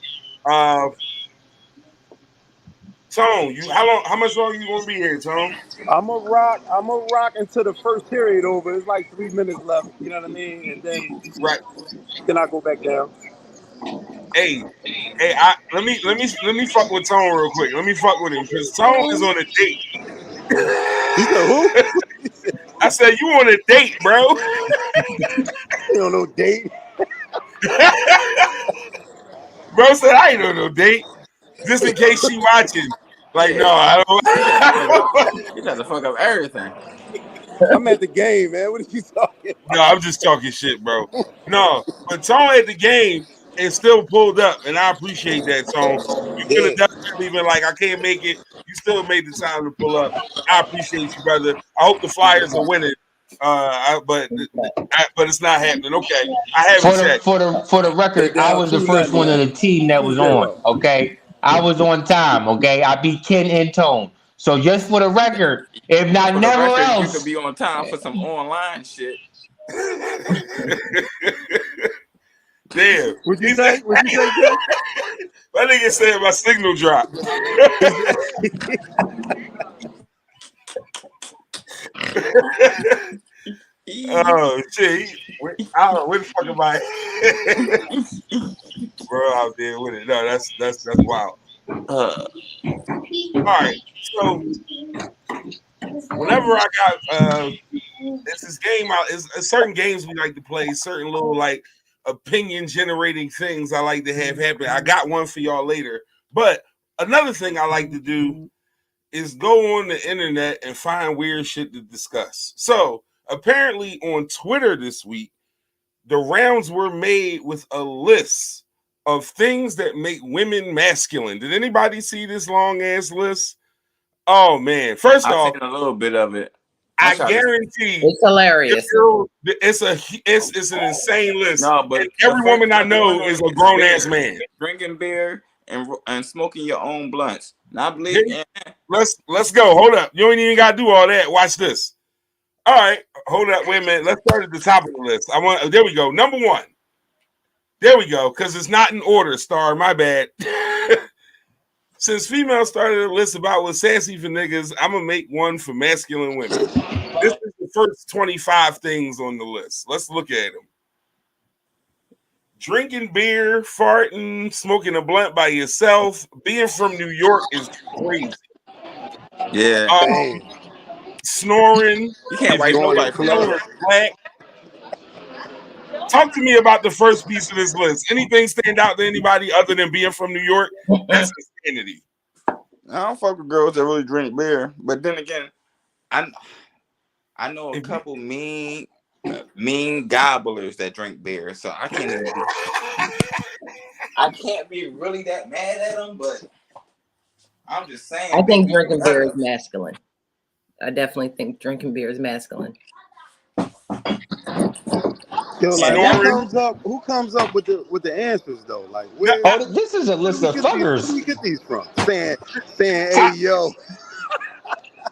Tone, how much longer you gonna be here, Tone? I'm a rock until the first period over. It's like 3 minutes left. You know what I mean? And then then I go back down. Hey, let me fuck with Tone real quick. Let me fuck with him because Tone is on a date. He said, who? I said, you on a date, bro? You don't know date. Bro said, I ain't on no date. Just in case she watching. Like, no, Yeah. I He tried to fuck up. don't. He tried to fuck up everything. I'm at the game, man. What are you talking No, I'm just talking shit, bro. No, but Tone at the game and still pulled up, and I appreciate that, Tone. You could have Yeah. definitely been like, I can't make it. You still made the time to pull up. I appreciate you, brother. I hope the Flyers are winning. But it's not happening. Okay, I have it checked. For the They record, I down was the 2-0 first one of now. the team that was on. 2-0. Okay, I was on time. Okay, I beat Ken and Tone. So just for the record, if not For the never record, you could else, be on time for some online shit. Damn. What'd you say? What'd you say, Jay? My nigga said my signal dropped. Oh shit! I don't know where the fuck am I? Bro, out there with it. No, that's wild. All right, so whenever I got it's this game out. It's certain games we like to play. Certain little like opinion generating things I like to have happen. I got one for y'all later. But another thing I like to do is go on the internet and find weird shit to discuss. So apparently on Twitter this week, the rounds were made with a list of things that make women masculine. Did anybody see this long ass list? Oh man! First I've seen off, a little bit of it. I guarantee it's hilarious. It's an insane list. No, but And every woman I know is a grown ass man. Drinking beer and smoking your own blunts. Now I believe. Let's go. Hold up. You ain't even gotta do all that. Watch this. All right, hold up. Wait a minute. Let's start at the top of the list. There we go. Number one. There we go. Because it's not in order. Star. My bad. Since females started a list about what's sassy for niggas, I'm gonna make one for masculine women. This is the first 25 things on the list. Let's look at them. Drinking beer, farting, smoking a blunt by yourself, being from New York is crazy. Yeah. Snoring. You can't wipe nobody snoring black. Talk to me about the first piece of this list. Anything stand out to anybody other than being from New York? That's insanity. I don't fuck with girls that really drink beer, but then again, I know a couple mean gobblers that drink beer, so I can't be really that mad at them, but I'm just saying. I think drinking beer is masculine. I definitely think drinking beer is masculine. Yo, like who comes up with the answers though? Like where? this is a list of fuckers. Where do you get these from? Saying, hey yo.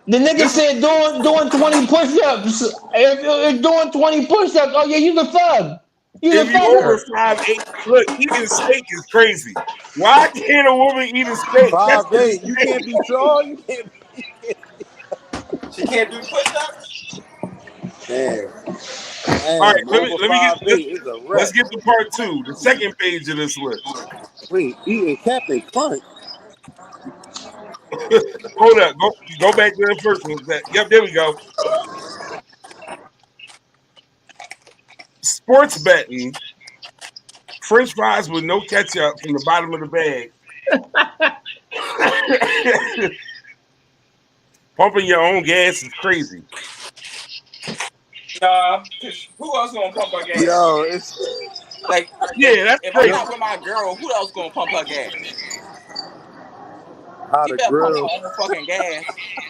The nigga said doing 20 push-ups. If doing 20 push-ups, oh yeah, you the thug. If you over 5'8", look, eating steak is crazy. Why can't a woman eat a steak? 5'8", you can't be tall. You can't. She can't do push-ups. Damn. All right, let's get to part two, the second page of this list. Wait, eating Captain Crunch. Hold up, go back to the first one. Yep, there we go. Sports betting, French fries with no ketchup from the bottom of the bag. Pumping your own gas is crazy. Nah, who else gonna pump her gas? Yo, it's like that's if crazy. I'm not with my girl, who else gonna pump her gas? How to grill. Pump her own fucking gas.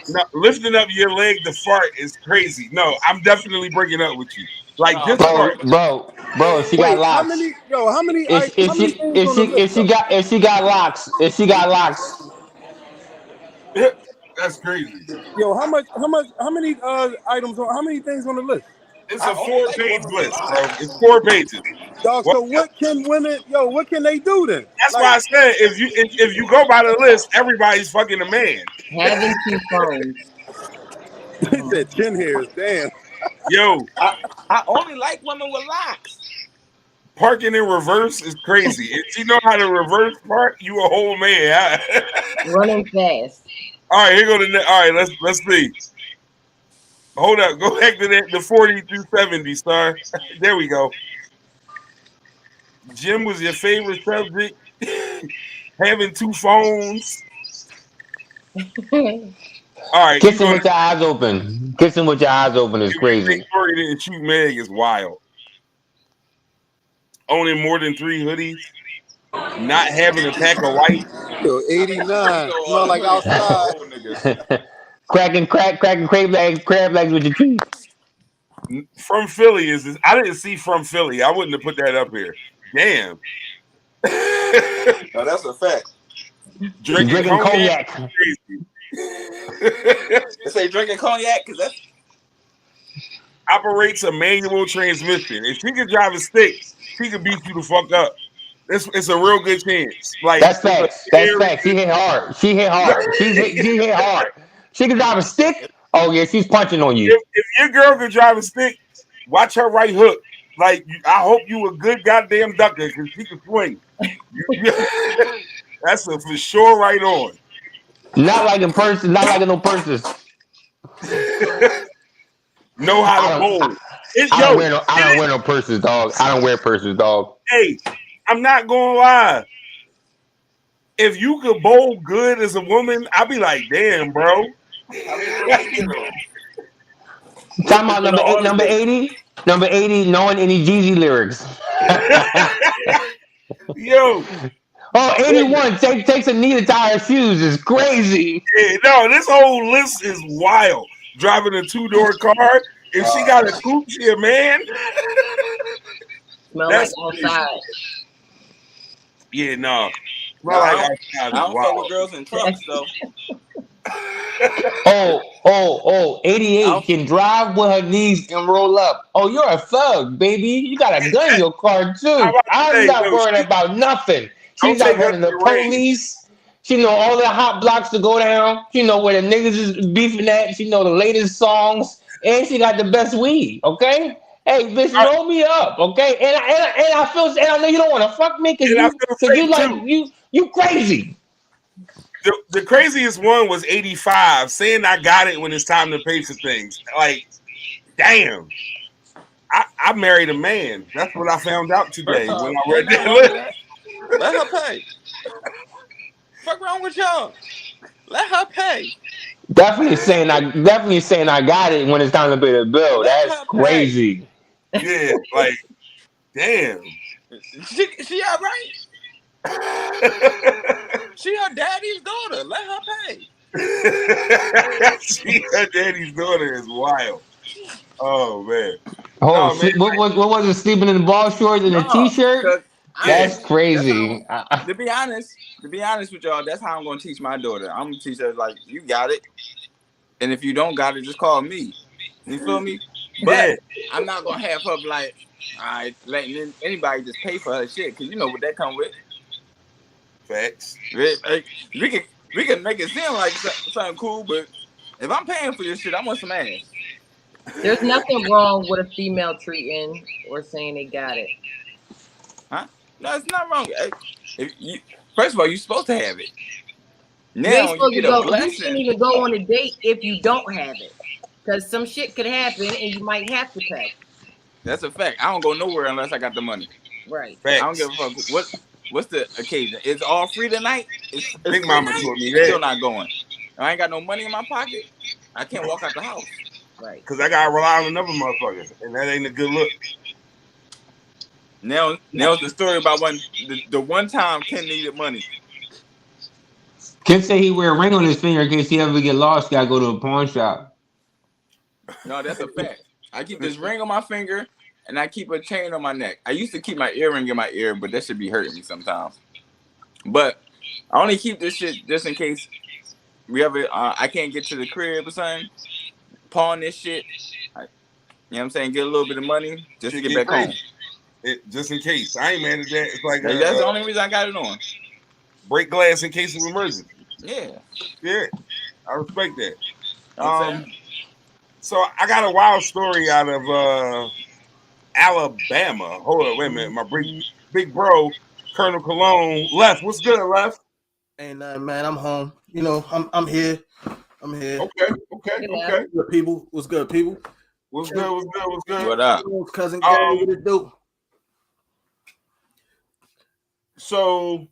No, lifting up your leg to fart is crazy. No, I'm definitely breaking up with you. Like this part, bro. If she got locks, how many? If she got locks, that's crazy. Yo, how many items? How many things on the list? It's a 4-page list, bro. It's 4 pages. Dog, so what can women? Yo, what can they do then? That's why I said if you go by the list, everybody's fucking a man. Having 2 phones. He said chin hairs. Damn. Yo, I only like women with locks. Parking in reverse is crazy. If you know how to reverse park, you a whole man. Running fast. All right, here go the next. All right, let's see. Hold up. Go back to the 40 through 70, star. There we go. Gym was your favorite subject. Having 2 phones. All right, Kissing with your eyes open. Kissing with your eyes open is if you think crazy. Corey didn't shoot Meg is wild. Owning more than 3 hoodies. Not having a pack of white. Yo, I think 89. Smell like hoodies for outside. old niggas. cracking crab legs with your teeth. From Philly is I didn't see from Philly. I wouldn't have put that up here. Damn. No, that's a fact. Drinking cognac. Crazy. They say drinking cognac because that's Operates a manual transmission. If she can drive a stick, she can beat you the fuck up. It's a real good chance. Like That's facts. That's facts. She hit hard. She hit hard. She hit hard. She can drive a stick. Oh yeah, she's punching on you. If your girl can drive a stick, watch her right hook. Like I hope you a good goddamn ducker because she can swing. That's a for sure right on. Not like in person. Not like in no purses. Know how to bowl. I don't wear no purses, dog. I don't wear purses, dog. Hey, I'm not gonna lie. If you could bowl good as a woman, I'd be like, damn, bro. Talking about number 80? Number 80, knowing any Jeezy lyrics. Yo. Oh, 81, takes a knee to tie her shoes is crazy. Yeah, no, this whole list is wild. Driving a 2-door car. If she got a coupe, she a man. Smell like outside. Yeah, no. Smell like outside. I don't fuck with girls in trucks, though. 88 can drive with her knees and roll up. Oh, you're a thug, baby. You got a gun in your car, too. I'm not worried about nothing. She's not running the police. She know all the hot blocks to go down. She know where the niggas is beefing at. She know the latest songs. And she got the best weed, okay? Hey, bitch, roll me up, okay? And I feel, and I know you don't want to fuck me because you crazy. The craziest one was 85, saying I got it when it's time to pay for things. Like, damn. I married a man. That's what I found out today when I read that list. Let her pay. Fuck wrong with y'all? Let her pay. Definitely saying I got it when it's time to pay the bill. That's crazy. Yeah, like, damn. She all right? She her daddy's daughter. Let her pay. She her daddy's daughter is wild. Oh man. Oh, no, man. What was it? Sleeping in the ball shorts and a t-shirt? That's crazy. To be honest with y'all, that's how I'm gonna teach my daughter. I'm gonna teach her like, you got it, and if you don't got it, just call me. You feel me? But I'm not gonna have her like, all right, letting anybody just pay for her shit, because you know what that come with. Facts. We can make it seem like something cool, but if I'm paying for your shit, I want some ass. There's nothing wrong with a female treating or saying they got it. Huh? No, it's not wrong. First of all, you're supposed to have it. Now you get a blessing. You shouldn't even go on a date if you don't have it, because some shit could happen and you might have to pay. That's a fact. I don't go nowhere unless I got the money. Right. Facts. I don't give a fuck. What's the occasion? It's all free tonight. It's Big Mama told me that. Still not going. I ain't got no money in my pocket. I can't walk out the house. Right. Because I gotta rely on another motherfucker, and that ain't a good look. Now the story about when the one time Ken needed money. Ken say he wear a ring on his finger in case he ever get lost. Gotta go to a pawn shop. No, that's a fact. I keep this ring on my finger, and I keep a chain on my neck. I used to keep my earring in my ear, but that should be hurting me sometimes. But I only keep this shit just in case we ever I can't get to the crib or something. Pawn this shit. You know what I'm saying? Get a little bit of money just to get back home. Just in case. I ain't mad at that. It's like that's the only reason I got it on. Break glass in case of emergency. Yeah. Yeah. I respect that. So I got a wild story out of Alabama. Hold on, wait a minute. My big bro, Colonel Cologne, left. What's good, left? Ain't nothing, man. I'm home. You know, I'm here. I'm here. Okay. Good people. What's good, people? What's good? What up? Cousin Gary, what it do? So,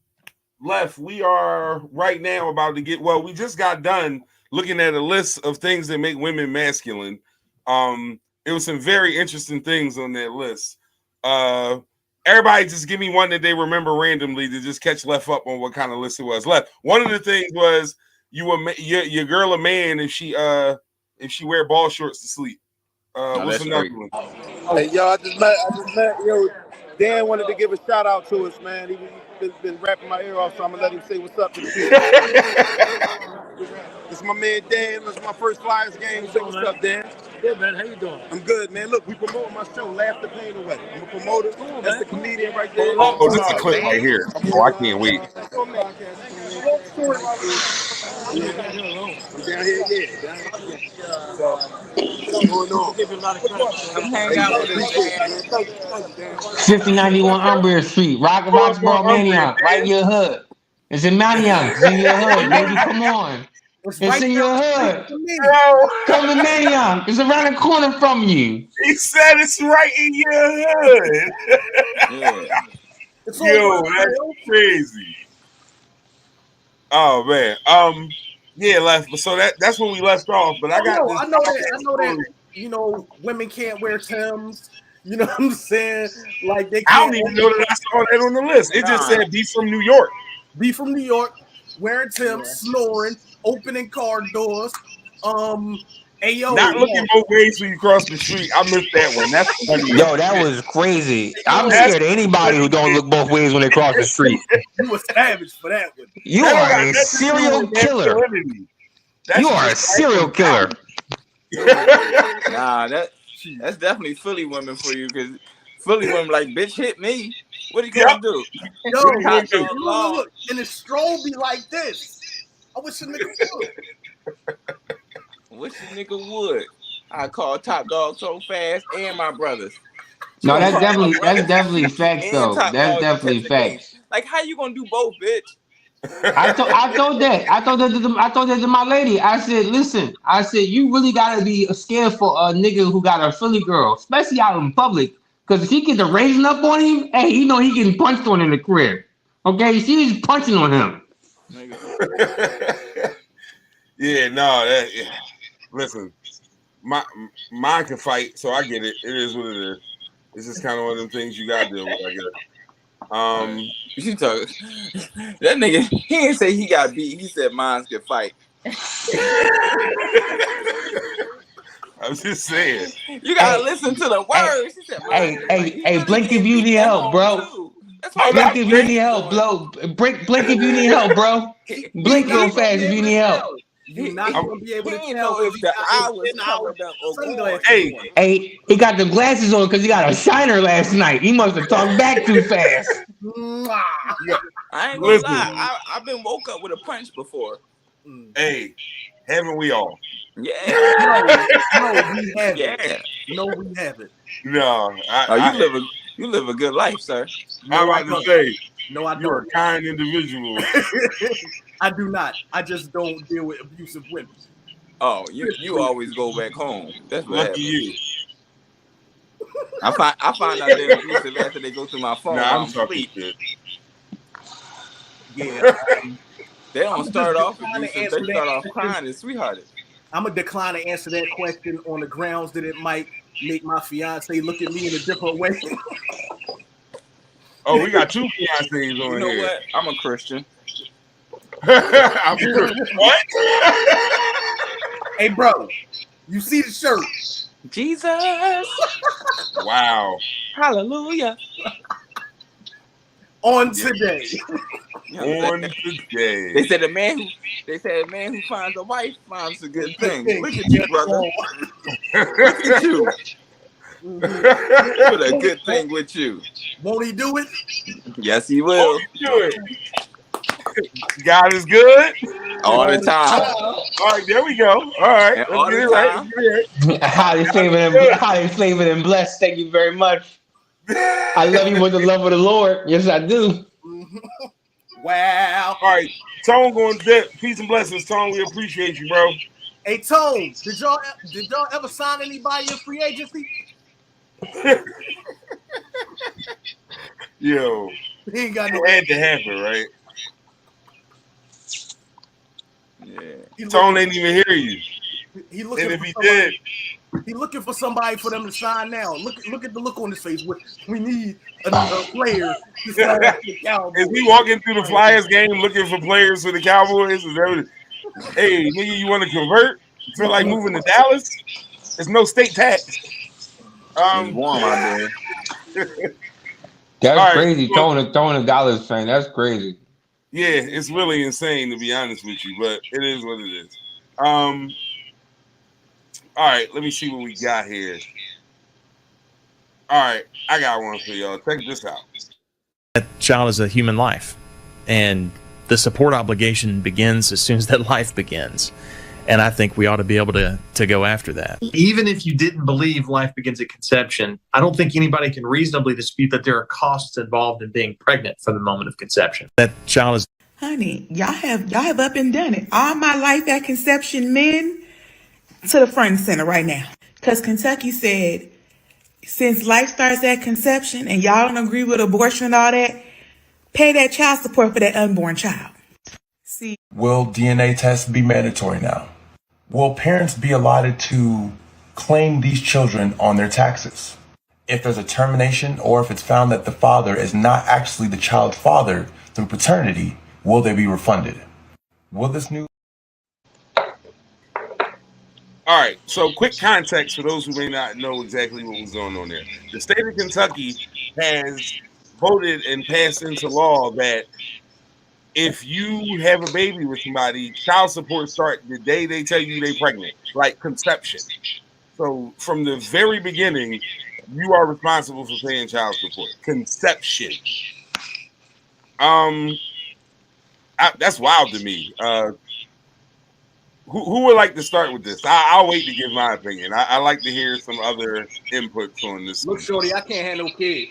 Left, we are right now about to get, we just got done looking at a list of things that make women masculine. It was some very interesting things on that list. Everybody just give me one that they remember randomly to just catch Left up on what kind of list it was. Left, one of the things was your girl a man if she wear ball shorts to sleep. What's another one? Hey, yo, I just met, yo, Dan wanted to give a shout out to us, man. He's been rapping my ear off, so I'm gonna let him say what's up to the people. This is my man Dan. This is my first Flyers game. Say what's up, Dan. Good, man. How you doing? I'm good, man. Look, we promoting my show, Laugh the Pain Away. I'm a promoter. That's the comedian right there. Oh, this is a clip right here. Oh, I can't wait. I'm down here, yeah. So, what's going on? Come hang out with us, man. 5091 Umbria Street, Roxborough, Maniac, right in your hood. It's in Maniac. It's in your hood, baby. Come on. It's in your hood. Come to Maniac. It's around the corner from you. He said it's right in your hood. Yeah. Yo, that's crazy. Oh man. Yeah, Left. So that's when we left off. But I know that. You know, women can't wear Timbs. You know what I'm saying? Like they can't. I don't even know that I saw that on the list. It just said be from New York. Be from New York, wearing Timbs, snoring, opening car doors. Ayo, not looking both ways when you cross the street. I missed that one. That's funny. Yo, that was crazy. I'm scared of anybody who don't look both ways when they cross the street. You were savage for that one. You are a serial killer. You are a serial killer. Nah, that's definitely Philly women for you, because Philly women like, bitch, hit me. What are you gonna do? Yo, look, and the stroll be like this. I wish a nigga would. Wish a nigga would. I call Top Dog so fast and my brothers. No, that's definitely facts though. That's definitely facts. Like, how you gonna do both, bitch? I told that to my lady. I said, listen, you really gotta be scared for a nigga who got a Philly girl, especially out in public. Because if he get the raising up on him, hey, you know he getting punched on in the crib. Okay, she's punching on him. Yeah, no, listen, mine can fight, so I get it. It is what it is. It's just kind of one of them things you gotta deal with, I guess. You talk that nigga, he didn't say he got beat, he said mines can fight. I was just saying. You gotta listen to the words. He said, hey, blink if you need help, bro. Blink if you need help, bro. Blink if you need help, bro. Blink real fast if you need help. You're not gonna be able to tell if the eye was covered up or sunglasses. Hey, he got the glasses on because he got a shiner last night. He must have talked back too fast. I ain't gonna lie. I've been woke up with a punch before. Hey, haven't we all? Yeah. No, we haven't. Yeah. No, we haven't. No. You live a good life, sir. I'm about to say. No, I don't. You're a kind individual. I do not. I just don't deal with abusive women. Oh, you always go back home. That's what Lucky happens. You. I find out they're abusive after they go through my phone. Nah, I'm talking shit. Yeah. They don't start off abusive. They start off crying and sweethearted. I'm gonna decline to answer that question on the grounds that it might make my fiance look at me in a different way. Oh, we got two fiancés on here. You know what? I'm a Christian. I'm a Christian. What? Hey, bro, you see the shirt? Jesus. Wow. Hallelujah. On today. On today. They said a man who finds a wife finds a good thing. Look at you, brother. Look at you. Put a good thing with you. Won't he do it? Yes, he will. Do it. God is good all the time. All right, there we go. All right, and all the time. Highly flavored and blessed. Thank you very much. I love you with the love of the Lord. Yes, I do. Wow. All right, Tone going dip. Peace and blessings, Tone. We appreciate you, bro. Hey Tone, did y'all ever sign anybody in free agency? Yo, He ain't got no. it had to happen, right? Yeah. Tone ain't even hear you. He looking And if for he somebody. did, He looking for somebody for them to sign now. Look at the look on his face. We need a player to sign for the Cowboys. is he walking through the Flyers game looking for players for the Cowboys? Is that what hey, nigga, you want to convert? You feel like moving to Dallas? There's no state tax. It's warm out there. That's All right, crazy. well, Throwing a Dallas fan. That's crazy. yeah, it's really insane to be honest with you, but it is what it is. All right, let me see what we got here. All right, I got one for y'all. Check this out. That child is a human life, and the support obligation begins as soon as that life begins. And I think we ought to be able to go after that. Even if you didn't believe life begins at conception, I don't think anybody can reasonably dispute that there are costs involved in being pregnant from the moment of conception. That child is. Honey, y'all have up and done it. All my life at conception, men to the front and center right now. Because Kentucky said, since life starts at conception and y'all don't agree with abortion and all that, pay that child support for that unborn child. See. Will DNA tests be mandatory now? Will parents be allotted to claim these children on their taxes? If there's a termination or if it's found that the father is not actually the child's father through paternity, will they be refunded? Will this new... All right, so quick context for those who may not know exactly what was going on there. The state of Kentucky has voted and passed into law that if you have a baby with somebody, child support start the day they tell you they're pregnant, like conception. So from the very beginning, you are responsible for paying child support. Conception. That's wild to me. Who would like to start with this? I'll wait to give my opinion. I like to hear some other inputs on this. Look, shorty, I can't have no kid.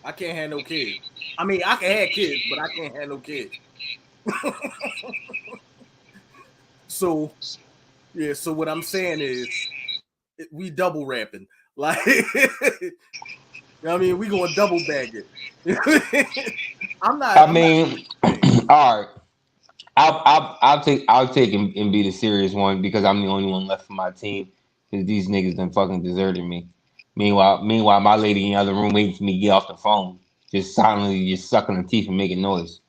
I can't have no kid. I mean, I can have kids, but I can't have no kids. So, yeah. So what I'm saying is, we double rapping. Like, I mean, we going double bag it. I'm not. I mean, all right. I'll take and be the serious one because I'm the only one left for my team because these niggas done fucking deserted me. Meanwhile, my lady in the other room waiting for me to get off the phone, just silently just sucking her teeth and making noise.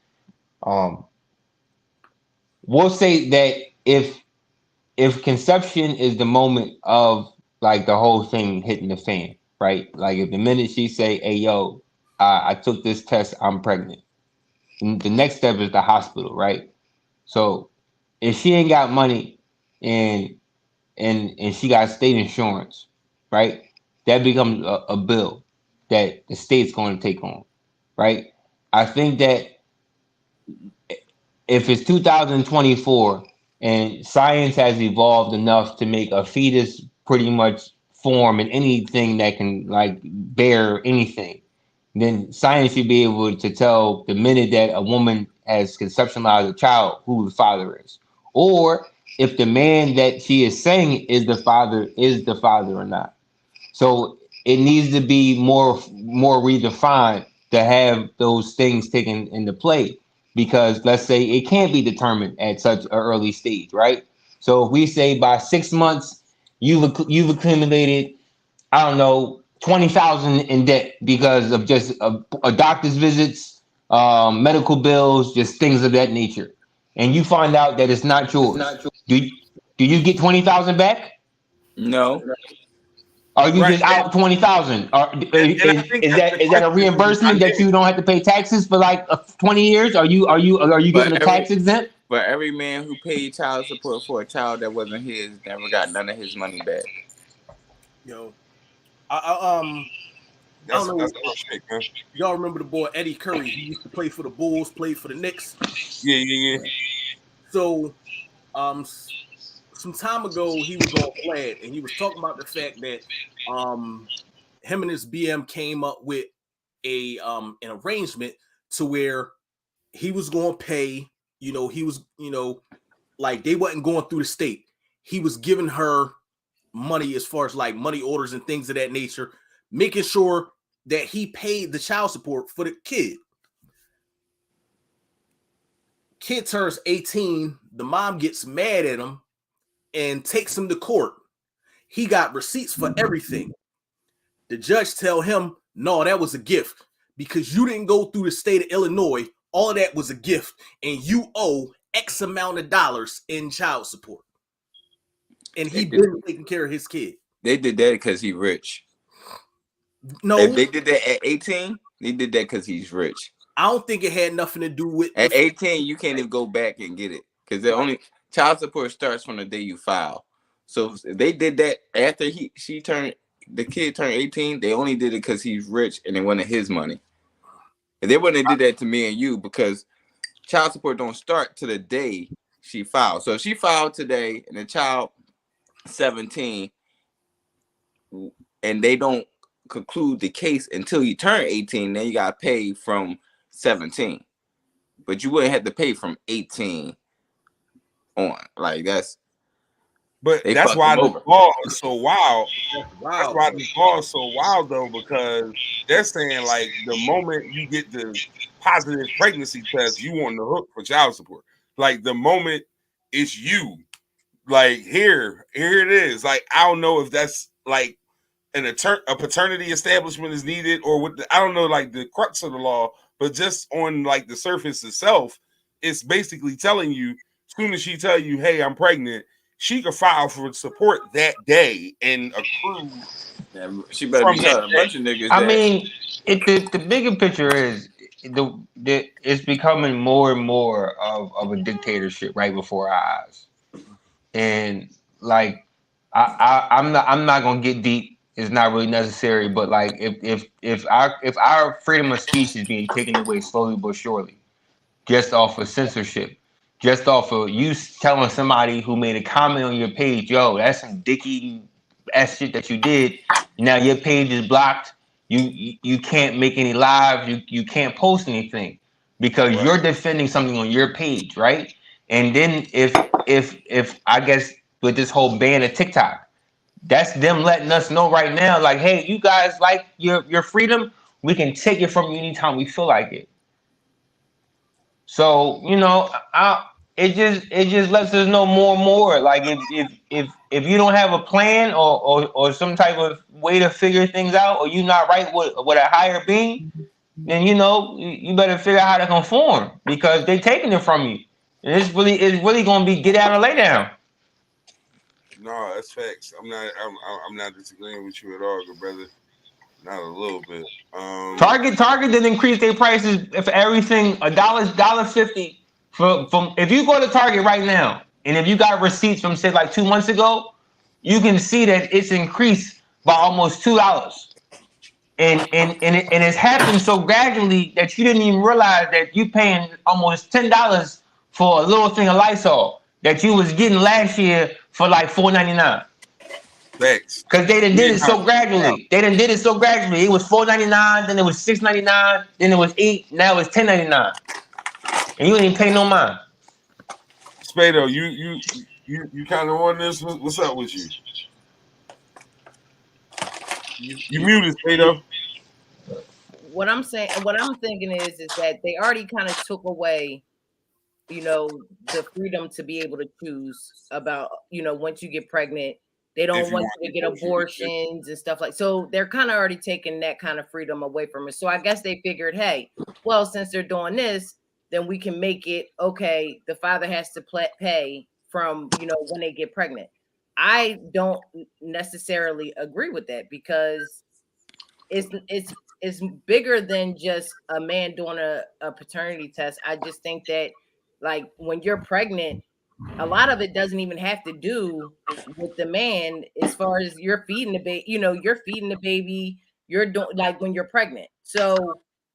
We'll say that if conception is the moment of like the whole thing hitting the fan, right? Like if the minute she say, "Hey yo, I took this test, I'm pregnant," and the next step is the hospital, right? So if she ain't got money and she got state insurance, right? That becomes a bill that the state's going to take on, right? I think that if it's 2024 and science has evolved enough to make a fetus pretty much form in anything that can like bear anything, then science should be able to tell the minute that a woman has conceptualized a child who the father is, or if the man that she is saying is the father or not. So it needs to be more redefined to have those things taken into play, because let's say it can't be determined at such an early stage, right? So if we say by 6 months you've accumulated, I don't know, 20,000 in debt because of just a doctor's visits, medical bills, just things of that nature, and you find out that it's not yours. Do you get 20,000 back? No. Are you just out 20,000? Is that a reimbursement that you don't have to pay taxes for like 20 years? Are you given a tax exempt? But every man who paid child support for a child that wasn't his never got none of his money back. Yo, I don't know. Y'all remember the boy Eddie Curry? He used to play for the Bulls, played for the Knicks. Yeah. So, some time ago, he was on Vlad, and he was talking about the fact that him and his BM came up with an arrangement to where he was going to pay he was, like they wasn't going through the state. He was giving her money as far as like money orders and things of that nature, making sure that he paid the child support for the kid. Kid turns 18, the mom gets mad at him and takes him to court. He got receipts for everything. The judge tell him, no, that was a gift because you didn't go through the state of Illinois. All of that was a gift and you owe X amount of dollars in child support. And he been taking care of his kid. They did that because he's rich. No. If they did that at 18, they did that because he's rich. I don't think it had nothing to do with... At 18, you can't even go back and get it. Because the only child support starts from the day you file. So if they did that after the kid turned 18, they only did it because he's rich and it wasn't his money. And they wouldn't have did that to me and you because child support don't start to the day she filed. So if she filed today and the child 17 and they don't conclude the case until you turn 18, then you got to pay from 17. But you wouldn't have to pay from 18 on. Like that's... But that's why the law is so wild. That's why the law is so wild though, because they're saying like the moment you get the positive pregnancy test, you on the hook for child support. Like the moment it's you, like here it is. Like I don't know if that's like a paternity establishment is needed or what. I don't know like the crux of the law, but just on like the surface itself, it's basically telling you as soon as she tell you, "Hey, I'm pregnant," she could file for support that day and accrue. Yeah, she better be telling a bunch of niggas. I mean, the bigger picture is it's becoming more and more of a dictatorship right before our eyes, and like I'm not gonna get deep. It's not really necessary, but like if our freedom of speech is being taken away slowly but surely, just off of censorship, just off of you telling somebody who made a comment on your page, yo, that's some dicky ass shit that you did. Now your page is blocked. You can't make any live. You can't post anything because you're defending something on your page, right? And then if I guess with this whole ban of TikTok, that's them letting us know right now, like, hey, you guys like your freedom, we can take it from you anytime we feel like it. So it just lets us know more and more. Like if you don't have a plan or some type of way to figure things out, or you're not right with a higher being, then you better figure out how to conform because they're taking it from you. And it's really gonna be get down or lay down. No, that's facts. I'm not disagreeing with you at all, good brother. Not a little bit. Target didn't increase their prices for everything $1.50 from if you go to Target right now and if you got receipts from say like 2 months ago, you can see that it's increased by almost $2. And it's happened so gradually that you didn't even realize that you paying almost $10 for a little thing of Lysol that you was getting last year for like $4.99. Thanks. Because they done did it so gradually. It was $4.99, then it was $6.99, then it was $8, now it's $10.99. And you ain't even pay no mind. Spado, you kind of on this? What's up with you? You muted, Spado. What I'm thinking is that they already kind of took away, the freedom to be able to choose about, once you get pregnant, they don't want you to get abortions and stuff like. So they're kind of already taking that kind of freedom away from us. So I guess they figured, hey, well, since they're doing this, then we can make it okay. The father has to pay from when they get pregnant. I don't necessarily agree with that because it's bigger than just a man doing a paternity test. I just think that like when you're pregnant, a lot of it doesn't even have to do with the man as far as you're feeding the baby, you're feeding the baby, you're doing like when you're pregnant. So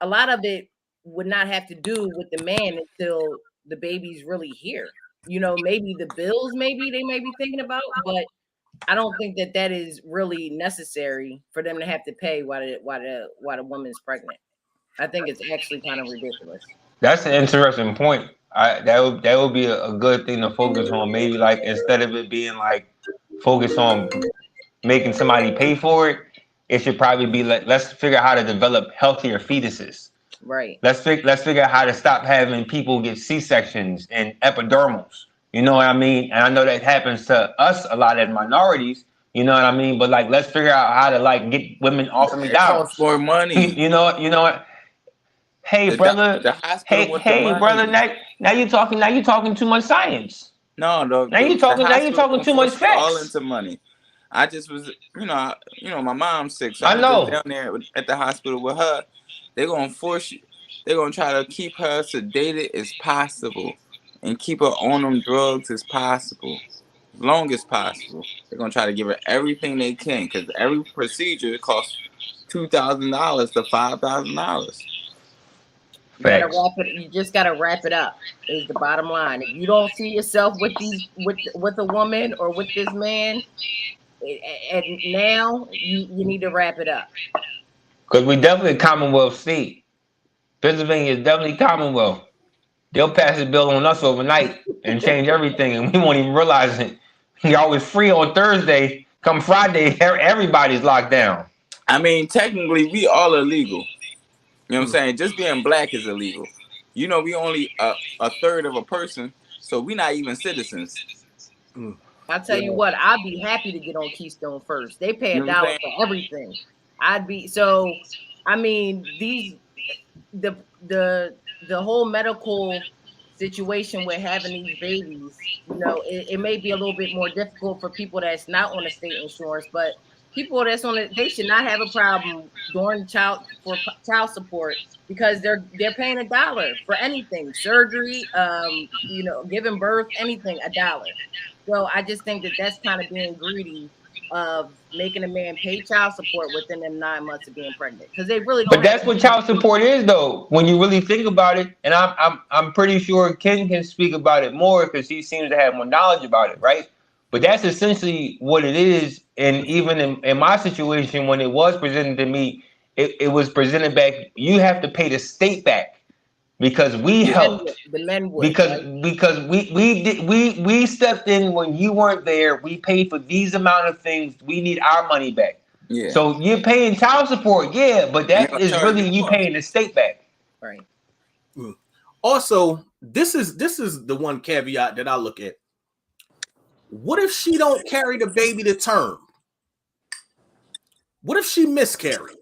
a lot of it would not have to do with the man until the baby's really here. Maybe the bills, maybe they may be thinking about, but I don't think that is really necessary for them to have to pay while the woman's pregnant. I think it's actually kind of ridiculous. That's an interesting point. That would be a good thing to focus on. Maybe like instead of it being like focus on making somebody pay for it, it should probably be like let's figure out how to develop healthier fetuses. Right. Let's figure out how to stop having people get C-sections and epidurals. You know what I mean? And I know that happens to us a lot as minorities. You know what I mean? But like, let's figure out how to like get women off of It costs McDonald's. more money. You know what? Hey, brother. The hospital wants the Hey, brother. money. Now you talking too much science. No, Now you the hospital talking gonna too much force it all facts. into money. I just was, my mom's sick, so I I was just know. down there at the hospital with her. They're gonna force you. They're gonna try to keep her sedated as possible and keep her on them drugs as possible, as long as possible. They're gonna try to give her everything they can because every procedure costs $2,000 to $5,000. You just gotta wrap it up. Is the bottom line. If you don't see yourself with a woman or with this man, and now you need to wrap it up. Because we definitely a Commonwealth state. Pennsylvania is definitely Commonwealth. They'll pass a bill on us overnight and change everything, and we won't even realize it. Y'all was free on Thursday. Come Friday, everybody's locked down. I mean, technically, we all illegal. You know what I'm saying? Just being black is illegal. We only a third of a person, so we're not even citizens. I'll tell you what, I'd be happy to get on Keystone First. They pay $1 for everything. I mean, the whole medical situation with having these babies, it may be a little bit more difficult for people that's not on the state insurance, but people that's on it, they should not have a problem during child support because they're paying $1 for anything, surgery, giving birth, anything, $1. So I just think that that's kind of being greedy of making a man pay child support within them 9 months of being pregnant because they really don't. But that's what child support is, though. When you really think about it, and I'm pretty sure Ken can speak about it more because he seems to have more knowledge about it, right? But that's essentially what it is. And even in my situation, when it was presented to me, it was presented back. You have to pay the state back because we helped. The men would because we stepped in when you weren't there. We paid for these amount of things. We need our money back. Yeah. So you're paying child support, yeah, but that is really you paying the state back. Right. Also, this is the one caveat that I look at. What if she don't carry the baby to term? What if she miscarried?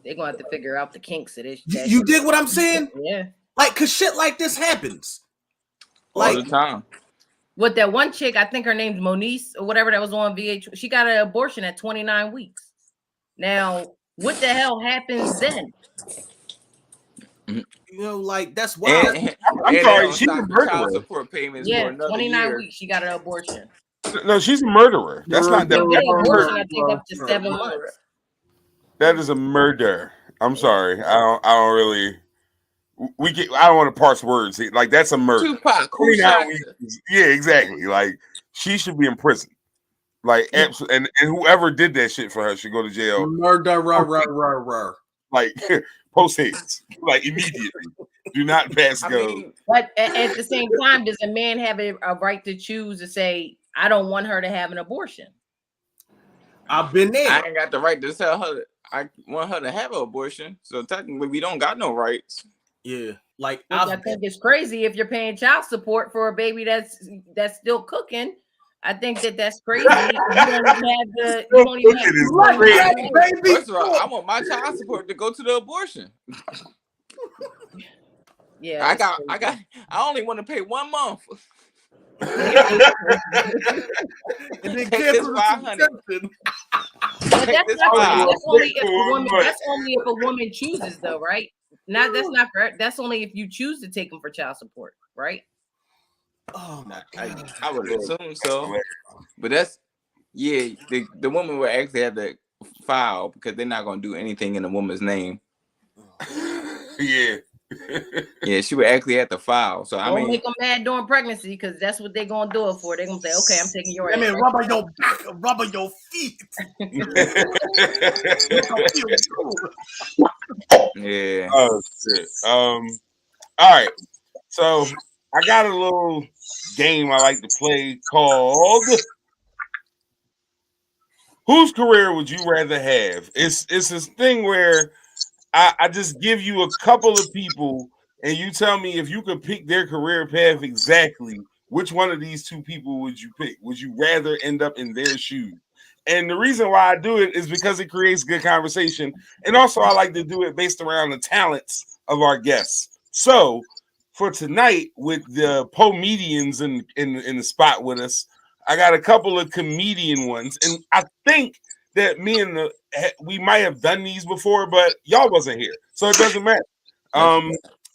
They're gonna have to figure out the kinks of this. You dig what I'm saying? Yeah. Like, cause shit like this happens all the time. With that one chick, I think her name's Moniece or whatever, that was on VH. She got an abortion at 29 weeks. Now, what the hell happens then? Like that's why. I'm sorry, she's a murderer. Child support payments for another 29 year. weeks. She got an abortion. No, she's a murderer. That's not that. Abortion, I think up to 7 months. That is a murder. I'm sorry. I don't really. I don't want to parse words. Like that's a murder. Tupac, yeah, exactly. Like she should be in prison. Like absolutely, and whoever did that shit for her should go to jail. Murderer. Like post haste, like immediately. Do not pass go. But at the same time, does a man have a right to choose to say, "I don't want her to have an abortion"? I've been there. I ain't got the right to tell her I want her to have an abortion. So technically, we don't got no rights. Yeah, like I think it's crazy if you're paying child support for a baby that's still cooking. I think that's crazy. You don't even have First of all, I want my child support to go to the abortion. Yeah, I only want to pay 1 month. And then cancel the But that's only if a woman chooses, though, right? That's not correct. That's only if you choose to take them for child support, right? Oh my God. I would assume so, but the woman would actually have to file because they're not gonna do anything in the woman's name. Yeah. Yeah, she would actually have to file. So Don't make them mad during pregnancy because that's what they're gonna do it for. They're gonna say, "Okay, I'm taking your." I mean, rubber your back, rubber your feet. Yeah. Oh shit. All right. So I got a little game I like to play called Whose Career Would You Rather Have? It's this thing where I just give you a couple of people and you tell me if you could pick their career path exactly, which one of these two people would you pick? Would you rather end up in their shoes? And the reason why I do it is because it creates good conversation. And also I like to do it based around the talents of our guests. So for tonight, with the comedians in the spot with us, I got a couple of comedian ones. And I think that we might have done these before, but y'all wasn't here, so it doesn't matter.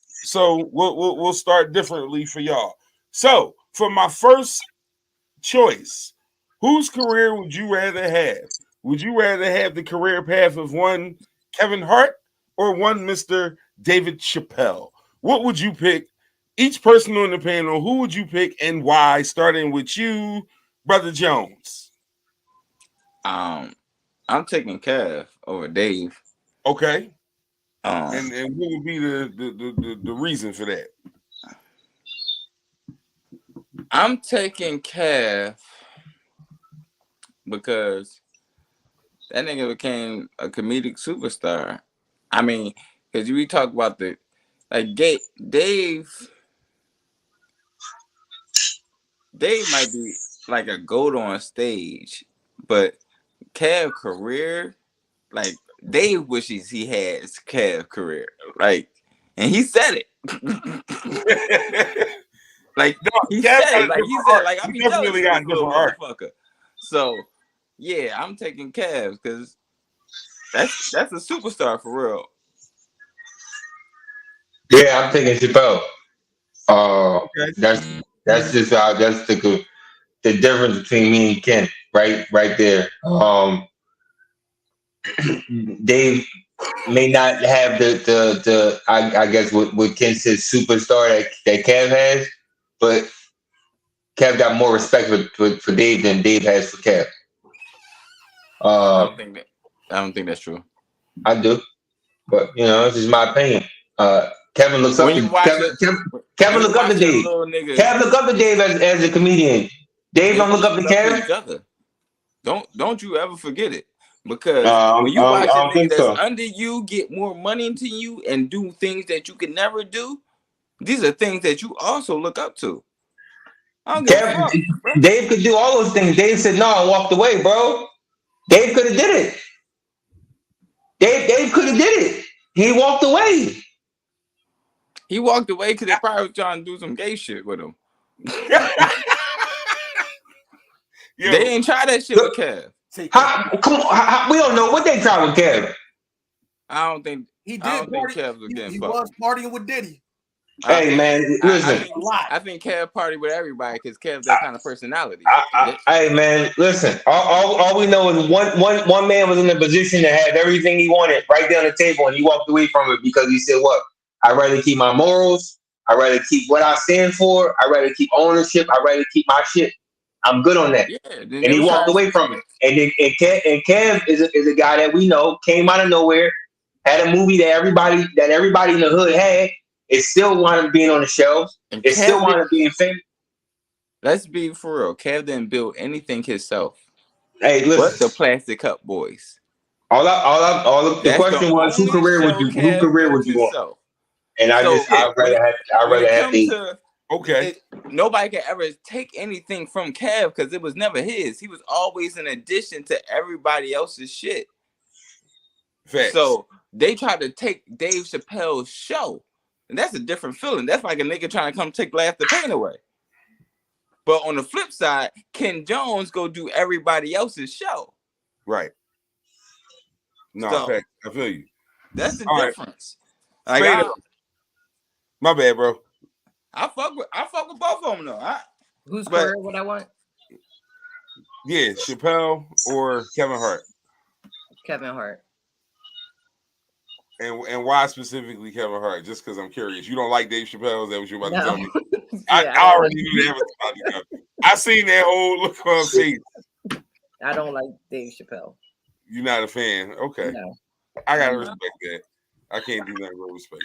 So we'll start differently for y'all. So for my first choice, whose career would you rather have? Would you rather have the career path of one Kevin Hart or one Mr. David Chappelle? What would you pick? Each person on the panel, who would you pick and why? Starting with you, Brother Jones. I'm taking Kev over Dave. Okay. And what would be the reason for that? I'm taking Kev because that nigga became a comedic superstar. I mean, because we talk about Dave might be like a goat on stage, but Kev career, like Dave wishes he had his Kev career, like, and he said it. Like he said, like I be jealous of this little motherfucker. So yeah, I'm taking Kev because that's a superstar for real. Yeah, I'm taking Chappelle. That's just that's the difference between me and Ken, right there. Dave may not have the I guess what Ken says superstar that Kev has, but Kev got more respect for Dave than Dave has for Kev. I don't think that's true. I do, but it's just my opinion. Kevin looks up to Kevin look up to Dave. Kev look up to Dave as a comedian. Dave don't look up to Kev. Each other. Don't you ever forget it. Because when you watch a nigga that's under you get more money into you and do things that you can never do, these are things that you also look up to. I don't give a fuck, bro. Dave could do all those things. Dave said no and walked away, bro. Dave could have did it. Dave could have did it. He walked away. He walked away because they probably was trying to do some gay shit with him. They ain't try that shit with Kev. Come on, we don't know what they tried with Kev. I don't think he did. I don't think Kev was getting fucked. He was partying with Diddy. Hey man, listen. I think Kev party with everybody because Kev's that kind of personality. Hey man, listen. All we know is one man was in a position to have everything he wanted right there on the table, and he walked away from it because he said, "What? I'd rather keep my morals. I'd rather keep what I stand for. I'd rather keep ownership. I'd rather keep my shit. I'm good on that." Yeah, and he walked away from it. And Kev is a guy that we know came out of nowhere, had a movie that everybody in the hood had. It still wound up being on the shelves. It still wound up being famous. Let's be for real. Kev didn't build anything himself. Hey, listen. But the Plastic Cup Boys. The question was who career would you want? And I'd rather have the okay. Nobody can ever take anything from Kev because it was never his. He was always an addition to everybody else's shit. Facts. So they tried to take Dave Chappelle's show. And that's a different feeling. That's like a nigga trying to come take Laugh the Pain away. But on the flip side, Ken Jones go do everybody else's show. Right. No, facts. I feel you. That's the difference. Right. Like my bad, bro. I fuck with both of them though. Whose career would I want? Yeah, Chappelle or Kevin Hart. Kevin Hart. And why specifically Kevin Hart? Just because I'm curious. You don't like Dave Chappelle? Is that what you're about to tell me? Yeah, I already knew that was about to come. I seen that whole look on his face. I don't like Dave Chappelle. You're not a fan? Okay. No. I gotta respect that. I can't do nothing but respect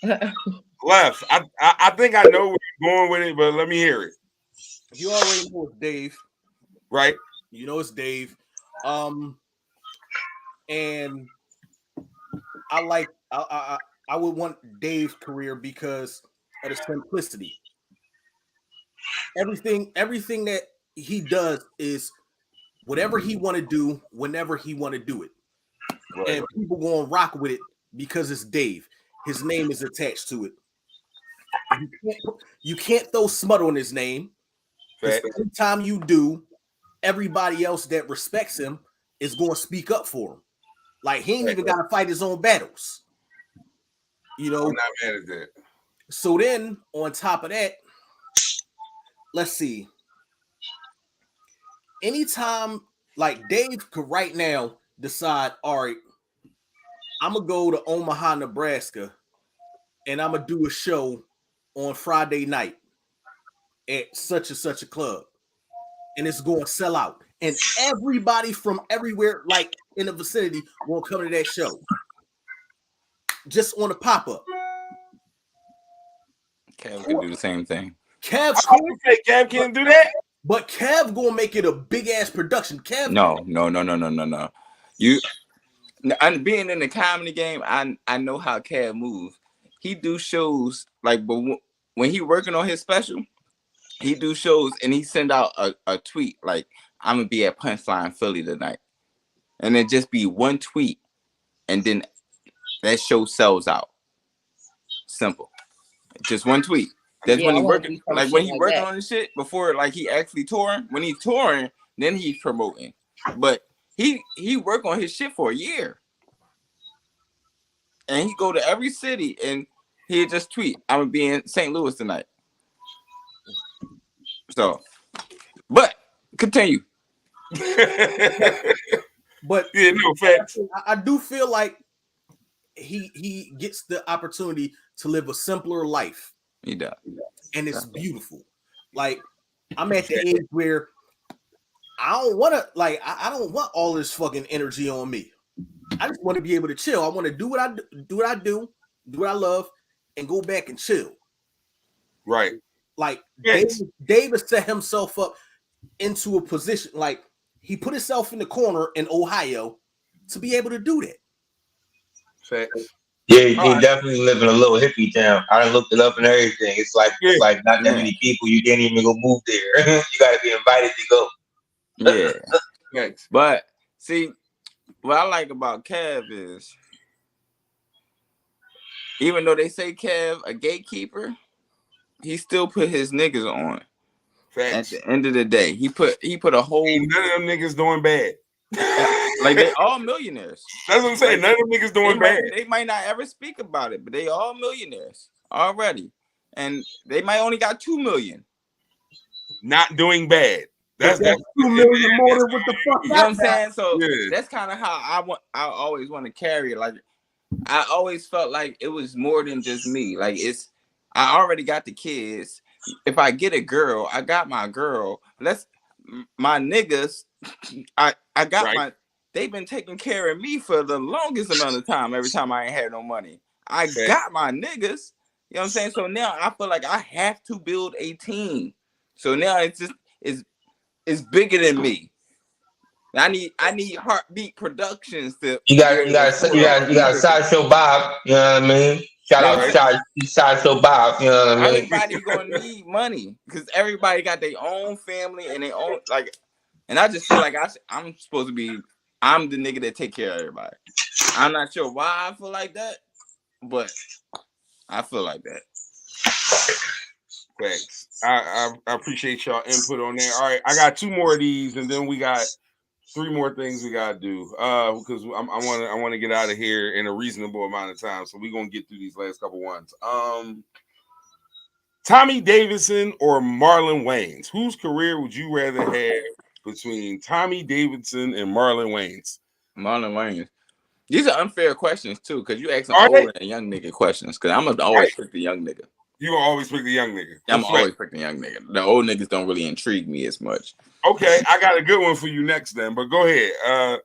Left. I think I know where you're going with it, but let me hear it. You already know it's Dave, right? You know it's Dave. And I would want Dave's career because of the simplicity. Everything that he does is whatever he want to do, whenever he want to do it, and people gonna rock with it because it's Dave. His name is attached to it. You can't throw smut on his name because every time you do, everybody else that respects him is going to speak up for him. Like he ain't even got to fight his own battles. You know, I'm not mad at that. So then, on top of that, let's see. Anytime, like Dave could right now decide, all right, I'm gonna go to Omaha, Nebraska, and I'm gonna do a show on Friday night at such and such a club, and it's going to sell out, and everybody from everywhere, like in the vicinity, will come to that show. Just on a pop up. Kev could do the same thing. Kev can't do that. But Kev gonna make it a big ass production. Kev, No. You, I'm being in the comedy game. I know how Kev moves. He do shows like, but when he working on his special, he do shows and he send out a tweet like, "I'm gonna be at Punchline Philly tonight," and it just be one tweet, and then that show sells out. Simple, just one tweet. That's when he working, like when he working on the shit before, like he actually touring. When he's touring, then he's promoting. But he work on his shit for a year, and he go to every city and he just tweet, "I'm gonna be in St. Louis tonight." So, but continue. But yeah, no facts. I do feel like he gets the opportunity to live a simpler life. He does. And it's beautiful. Like I'm at the age where I don't want to I don't want all this fucking energy on me. I just want to be able to chill. I want to do what I do what I love, and go back and chill. Right. Like David set himself up into a position, like he put himself in the corner in Ohio to be able to do that. Facts. Yeah, he definitely live in a little hippie town. I done looked it up and everything. It's like not that many people. You can't even go move there. You got to be invited to go. Yeah. But see, what I like about Kev is, even though they say Kev a gatekeeper, he still put his niggas on. Facts. At the end of the day, he put a whole. Ain't none of them niggas doing bad. Like they all millionaires. That's what I'm saying. None of them niggas doing bad. They might not ever speak about it, but they all millionaires already, and they might only got 2 million. Not doing bad. That's 2 million more than what the fuck. You know what I'm saying? So that's kind of how I always want to carry it. Like I always felt like it was more than just me. Like I already got the kids. If I get a girl, I got my girl. My niggas. I got they've been taking care of me for the longest amount of time. Every time I ain't had no money, I got my niggas. You know what I'm saying? So now I feel like I have to build a team. So now it's bigger than me. I need Heartbeat Productions to. You got Sideshow Bob. You know what I mean? Shout out Sideshow Bob. You know what I mean? Everybody gonna need money because everybody got their own family and their own like. And I just feel like I'm supposed to be. I'm the nigga that take care of everybody. I'm not sure why I feel like that, but I feel like that. Thanks. I appreciate y'all input on that. All right, I got 2 more of these, and then we got 3 more things we gotta do. Because I want to get out of here in a reasonable amount of time. So we're gonna get through these last couple ones. Tommy Davidson or Marlon Wayans? Whose career would you rather have between Tommy Davidson and Marlon Wayans? Marlon Wayans. These are unfair questions too, because you asking old and young nigga questions. Because I'm gonna always pick the young nigga. You gonna always pick the young nigga. I'm always pick the young nigga. The old niggas don't really intrigue me as much. Okay, I got a good one for you next then. But go ahead.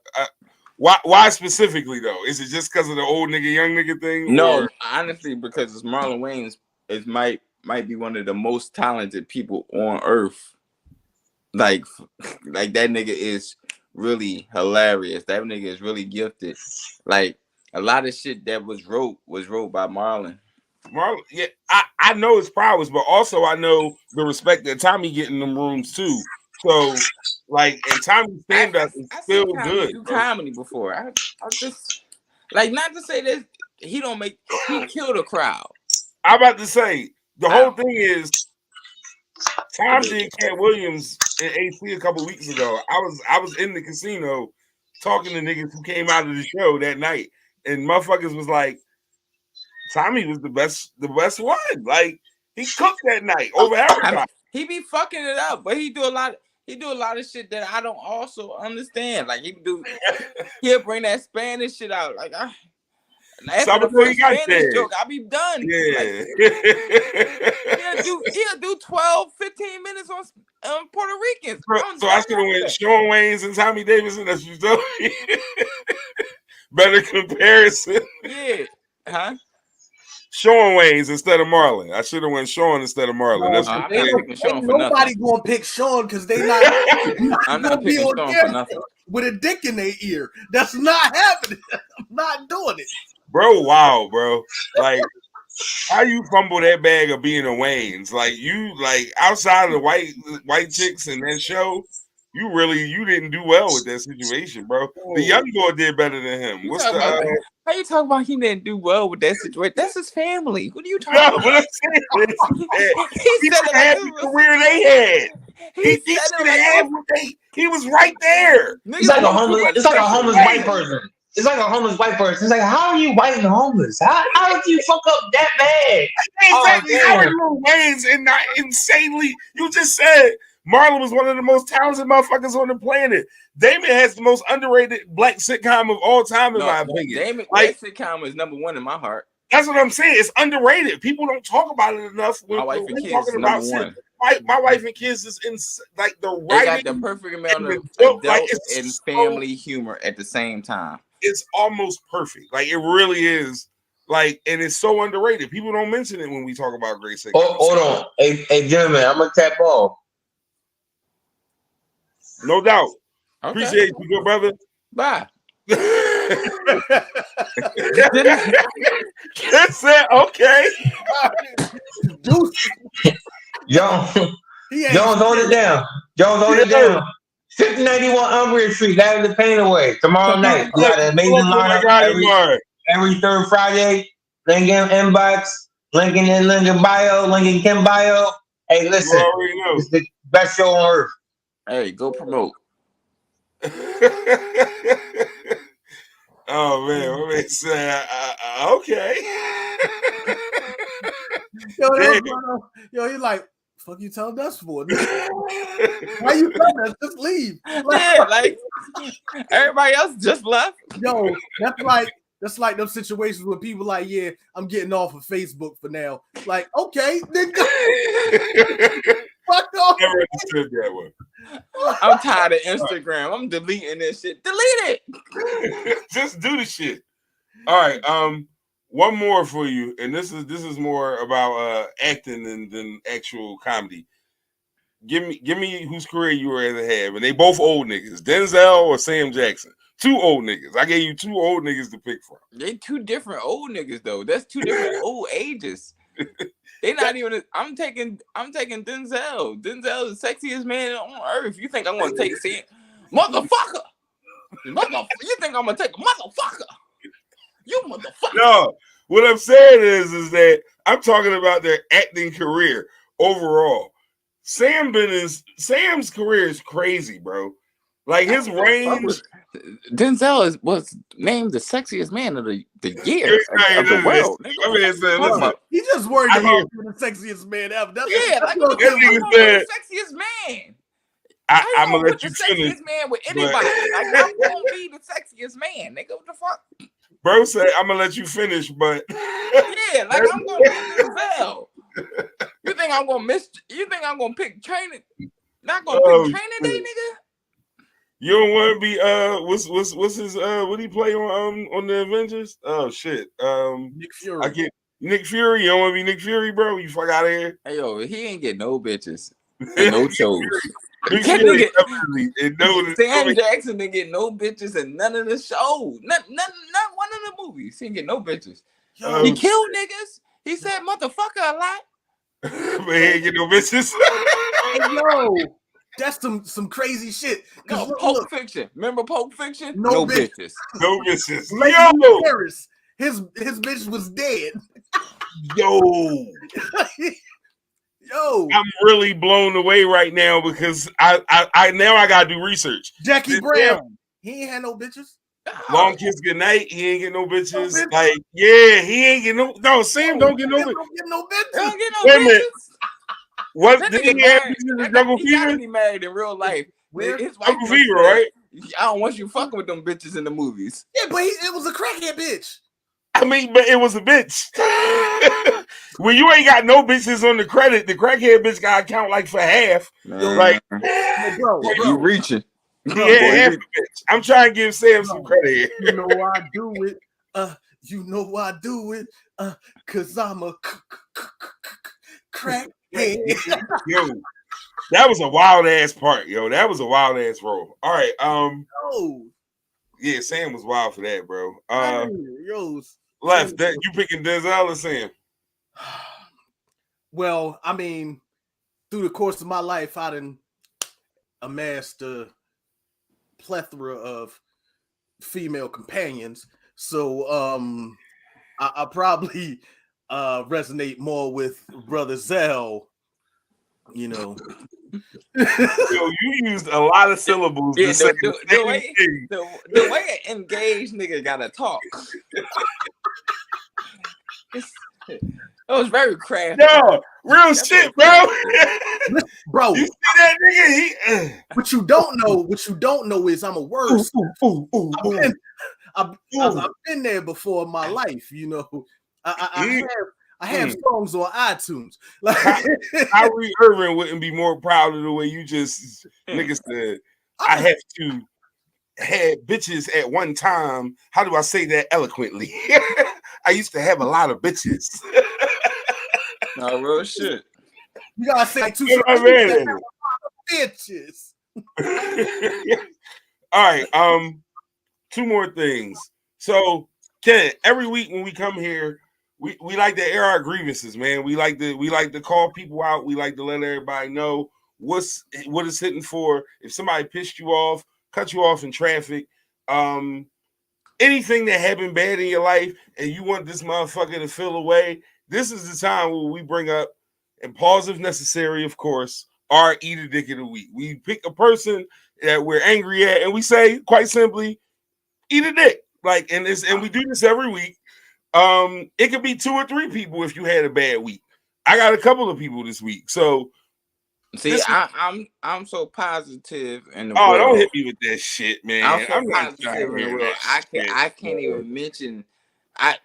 Why specifically though? Is it just because of the old nigga, young nigga thing? No, Or honestly, because it's Marlon Wayans might be one of the most talented people on earth. Like that nigga is really hilarious. That nigga is really gifted. Like a lot of shit that was wrote by Marlon. Marlon, yeah, I know his prowess, but also I know the respect that Tommy get in them rooms too. So, like, and Tommy's stand up is I still seen Tommy good, do bro. comedy before. I just like not to say that he killed a crowd. I'm about to say the whole thing is Tom did Cat Williams in AC a couple weeks ago. I was in the casino talking to niggas who came out of the show that night, and motherfuckers was like, Tommy was the best one. Like he cooked that night over everybody. He be fucking it up, but he do a lot of shit that I don't also understand. Like he'll bring that Spanish shit out. Like after the first Spanish joke, I'll be done. Yeah. Like, he'll do 12, 15 minutes on Puerto Ricans. So I should have went Sean Wayans and Tommy Davidson. That's what you told me. Better comparison. Yeah. Huh? Sean Wayans instead of Marlon. I should have went Sean instead of Marlon. That's what nobody gonna pick Sean because they not. I'm not picking Sean for nothing. With a dick in their ear. That's not happening. I'm not doing it. Bro, wow, bro. Like, how you fumble that bag of being a Wayans? Like, you, like, outside of the white chicks in that show, you didn't do well with that situation, bro. The young boy did better than him. How you talking about he didn't do well with that situation? That's his family. What are you talking about? What I'm saying is he should have the career they had. He should have what he was right there. It's like a homeless white person. It's like a homeless white person. It's like, how are you white and homeless? How did you fuck up that bad? Exactly. How are you Wayans and not insanely? You just said Marlon was one of the most talented motherfuckers on the planet. Damon has the most underrated black sitcom of all time, in my opinion. Damon, black sitcom is number one in my heart. That's what I'm saying. It's underrated. People don't talk about it enough. My wife and kids is number one. My wife and kids is in like the writing. They got the perfect amount of adult and family humor at the same time. It's almost perfect. Like it really is. Like, and it's so underrated. People don't mention it when we talk about great sitcoms. Hold on, hey, gentlemen, I'm gonna tap off. No doubt. Okay. Appreciate you, good brother. Bye. That's it. Okay. Jones, hold it down. Jones, hold it down. 5091 Umbria St. That is the pain away. Tomorrow night. We got an amazing lineup every third Friday. Link in inbox. Link in bio. Link in Kim bio. Hey, listen. It's the best show on earth. Hey, go promote. Oh man, what makes okay. Yo, he's like, fuck you telling us for? Why you telling us? Just leave. Yeah, like everybody else just left. Yo, that's like those situations where people like, yeah, I'm getting off of Facebook for now. Like, okay, nigga. Fuck off. Never understood that one. I'm tired of Instagram. I'm deleting this shit. Delete it. Just do the shit. All right. One more for you, and this is more about acting than actual comedy. Give me whose career you would rather have, and they both old niggas, Denzel or Sam Jackson. Two old niggas. I gave you two old niggas to pick from. They two different old niggas though. That's two different old ages. They not even. I'm taking Denzel. Denzel is the sexiest man on earth. You think I'm gonna take Sam? Motherfucker! You think I'm gonna take a motherfucker? You motherfucker! No, what I'm saying is that I'm talking about their acting career overall. Sam's career is crazy, bro. Like his range. Denzel was named the sexiest man of the year of the world. I mean, listen, he just worried about being the sexiest man ever. That's like the sexiest man. I'm gonna let you finish. Sexiest man with anybody. Like I'm gonna be the sexiest man. Nigga, what the fuck? Bro said I'm gonna let you finish, but yeah, like I'm gonna be Denzel. You think I'm gonna pick training? Not gonna pick training day, nigga? You don't want to be what's his what he play on the Avengers? Oh shit. Nick Fury. I get Nick Fury. You don't want to be Nick Fury, bro? You fuck out of here. Hey yo, he ain't get no bitches and no shows. Nick Can't Fury get, definitely. And no, Sam Jackson didn't get no bitches in none of the shows. Not one of the movies. He didn't get no bitches. He killed niggas. He said motherfucker a lot. But he ain't get no bitches. Hey, yo, that's some crazy shit. No, Pulp Fiction. Remember Pulp Fiction? No bitches. No bitches. Yo, Paris. His bitch was dead. Yo. Yo, I'm really blown away right now because I now I gotta do research. Jackie Brown, he ain't had no bitches. Long Kiss Goodnight, he ain't get no bitches. Like, yeah, he ain't get no. Sam don't get no bitches. Don't get no bitches. Don't get no Wait a minute. bitches. What That did nigga he have married. bitches in Jungle He gotta Fever? be married in real life. Where? His wife Jungle was Fever, said, right? I don't want you fucking with them bitches in the movies. Yeah, but it was a crackhead bitch. I mean, but it was a bitch. When you ain't got no bitches on the credit, the crackhead bitch gotta count like for half. Man. Like, bro, you reaching. He had half a bitch. I'm trying to give Sam some credit here. You know I do it. You know I do it. Cause I'm a crackhead. Yo, that was a wild ass part, yo. That was a wild ass role. All right, yeah, Sam was wild for that, bro. Left that you picking Denzel or Sam? Well, I mean, through the course of my life, I done amassed a plethora of female companions. So I probably resonate more with Brother Zell, you know. Yo, you used a lot of syllables to say the way an engaged nigga gotta talk. It was very crafty. Yo, real shit, bro. Bro, you see that nigga? What you don't know is I'm a word. I've been there before in my life, you know. I have songs on iTunes. Like Kyrie Irving wouldn't be more proud of the way you just niggas said. I have to have bitches at one time. How do I say that eloquently? I used to have a lot of bitches. No real shit. You gotta say two bitches. All right. Two more things. So, Ken, every week when we come here, we like to air our grievances, man. We like to call people out. We like to let everybody know what it's hitting for. If somebody pissed you off, cut you off in traffic, anything that happened bad in your life, and you want this motherfucker to feel away, this is the time where we bring up, and pause if necessary, of course, our Eat a Dick of the Week. We pick a person that we're angry at, and we say, quite simply, eat a dick. Like, and we do this every week. It could be 2 or 3 people if you had a bad week. I got a couple of people this week. So see, I'm so positive in the world. world. Don't hit me with that shit, man. I'm so not positive in the world. I can't even mention.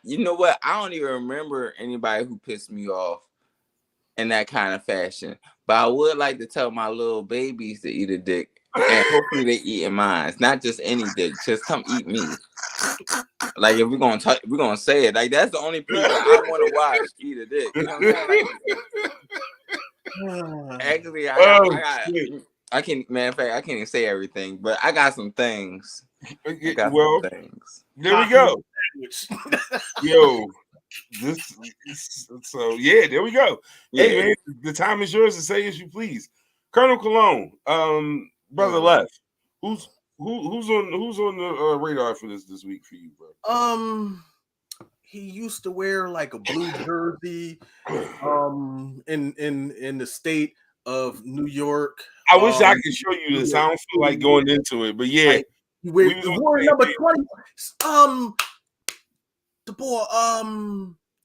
You know what? I don't even remember anybody who pissed me off in that kind of fashion. But I would like to tell my little babies to eat a dick, and hopefully they eating mine. It's not just any dick. Just come eat me. Like if we're gonna say it, like that's the only people I want to watch eat a dick. You know what I'm saying? Actually, I can't. Man, in fact, I can't even say everything, but I got some things. There we go. Yo, so yeah, there we go. Yeah. Hey man, the time is yours to say as you please. Colonel Cologne, brother left. Who's on the radar for this week for you, bro? He used to wear like a blue jersey in the state of New York. I wish I could show you this. I don't feel like going into it, but yeah. Like, we wore number 20. The boy,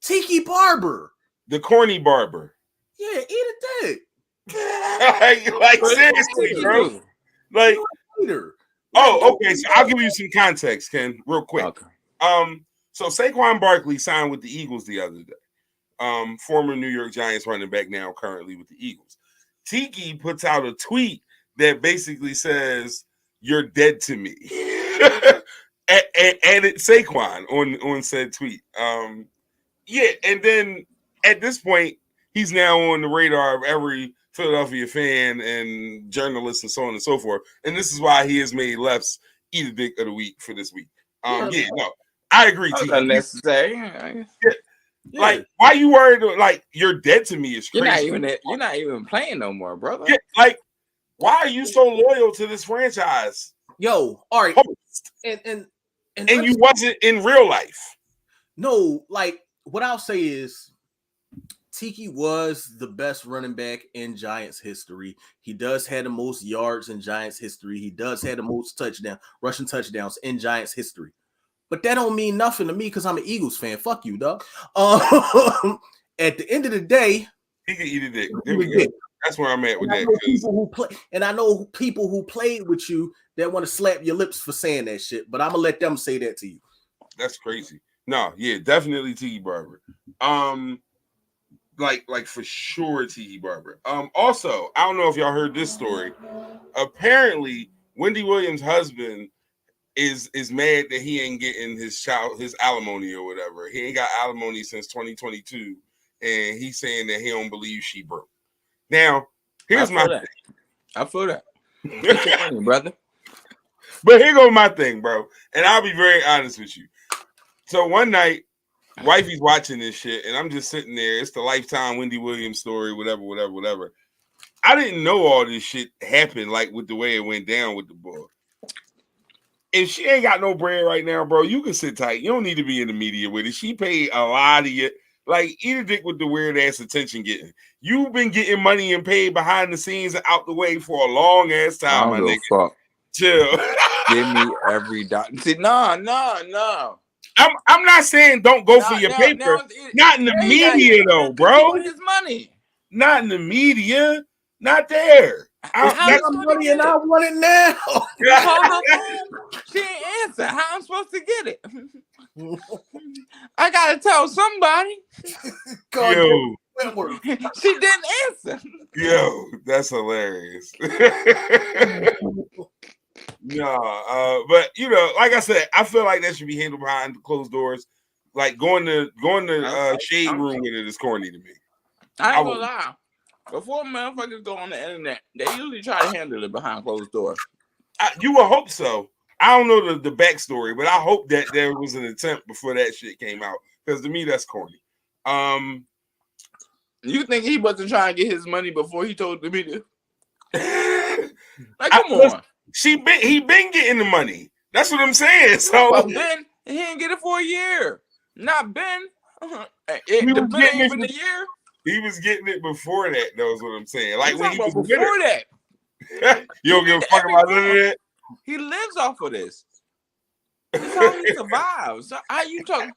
Tiki Barber. The corny barber. Yeah, eat a dick. like seriously, bro. Like, okay. So I'll give you some context, Ken, real quick. Okay. So Saquon Barkley signed with the Eagles the other day. Former New York Giants running back, now currently with the Eagles. Tiki puts out a tweet that basically says, you're dead to me. Added Saquon on said tweet. Yeah, and then at this point, he's now on the radar of every Philadelphia fan and journalist and so on and so forth. And this is why he has made Left's Eat a Dick of the Week for this week. Yeah, no, I agree. That's T. unnecessary. Yeah. Like, why you worried? Like, you're dead to me is crazy. You're not even playing no more, brother. Yeah, like, why are you so loyal to this franchise? Yo, all right, and you wasn't in real life. No, like what I'll say is Tiki was the best running back in Giants history. He does have the most yards in Giants history. He does have the most rushing touchdowns in Giants history. But that don't mean nothing to me because I'm an Eagles fan. Fuck you, dog. At the end of the day, he can eat a dick. There we go. That's where I'm at with that. People who play, and I know people who played with you that want to slap your lips for saying that shit. But I'm gonna let them say that to you. That's crazy. No, yeah, definitely Tiki Barber. Like for sure Tiki Barber. Also, I don't know if y'all heard this story. Apparently, Wendy Williams' husband is mad that he ain't getting his alimony or whatever. He ain't got alimony since 2022, and he's saying that he don't believe she broke. Now, here's my thing. I feel that. Get your money, brother. But here goes my thing, bro. And I'll be very honest with you. So one night, wifey's watching this shit, and I'm just sitting there. It's the Lifetime Wendy Williams story, whatever. I didn't know all this shit happened like with the way it went down with the boy. If she ain't got no bread right now, bro, you can sit tight. You don't need to be in the media with it. She paid a lot of it. Like, eat a dick with the weird ass attention getting. You've been getting money and paid behind the scenes and out the way for a long ass time, my nigga. Fuck. Chill. Give me every dollar. See, no. I'm not saying don't go for your paper. Not in the media though, bro. His money. Not in the media. Not there. I money and I want it now. She ain't answer. How I'm supposed to get it? I gotta tell somebody. Yo. She didn't answer. Yo, that's hilarious. No, but you know, like I said, I feel like that should be handled behind closed doors. Like going to shade room with it is corny to me. I ain't gonna lie. Before motherfuckers go on the internet, they usually try to handle it behind closed doors. You would hope so. I don't know the backstory, but I hope that there was an attempt before that shit came out. Because to me, that's corny. You think he wasn't trying to get his money before he told the media? Like, come on. He been getting the money. That's what I'm saying. So but Ben, he didn't get it for a year. Not Ben. Even a year. He was getting it before that. That was what I'm saying. Like when he was before that. You don't give a fuck about none of that. He lives off of this. That's how he survives. So how you talking?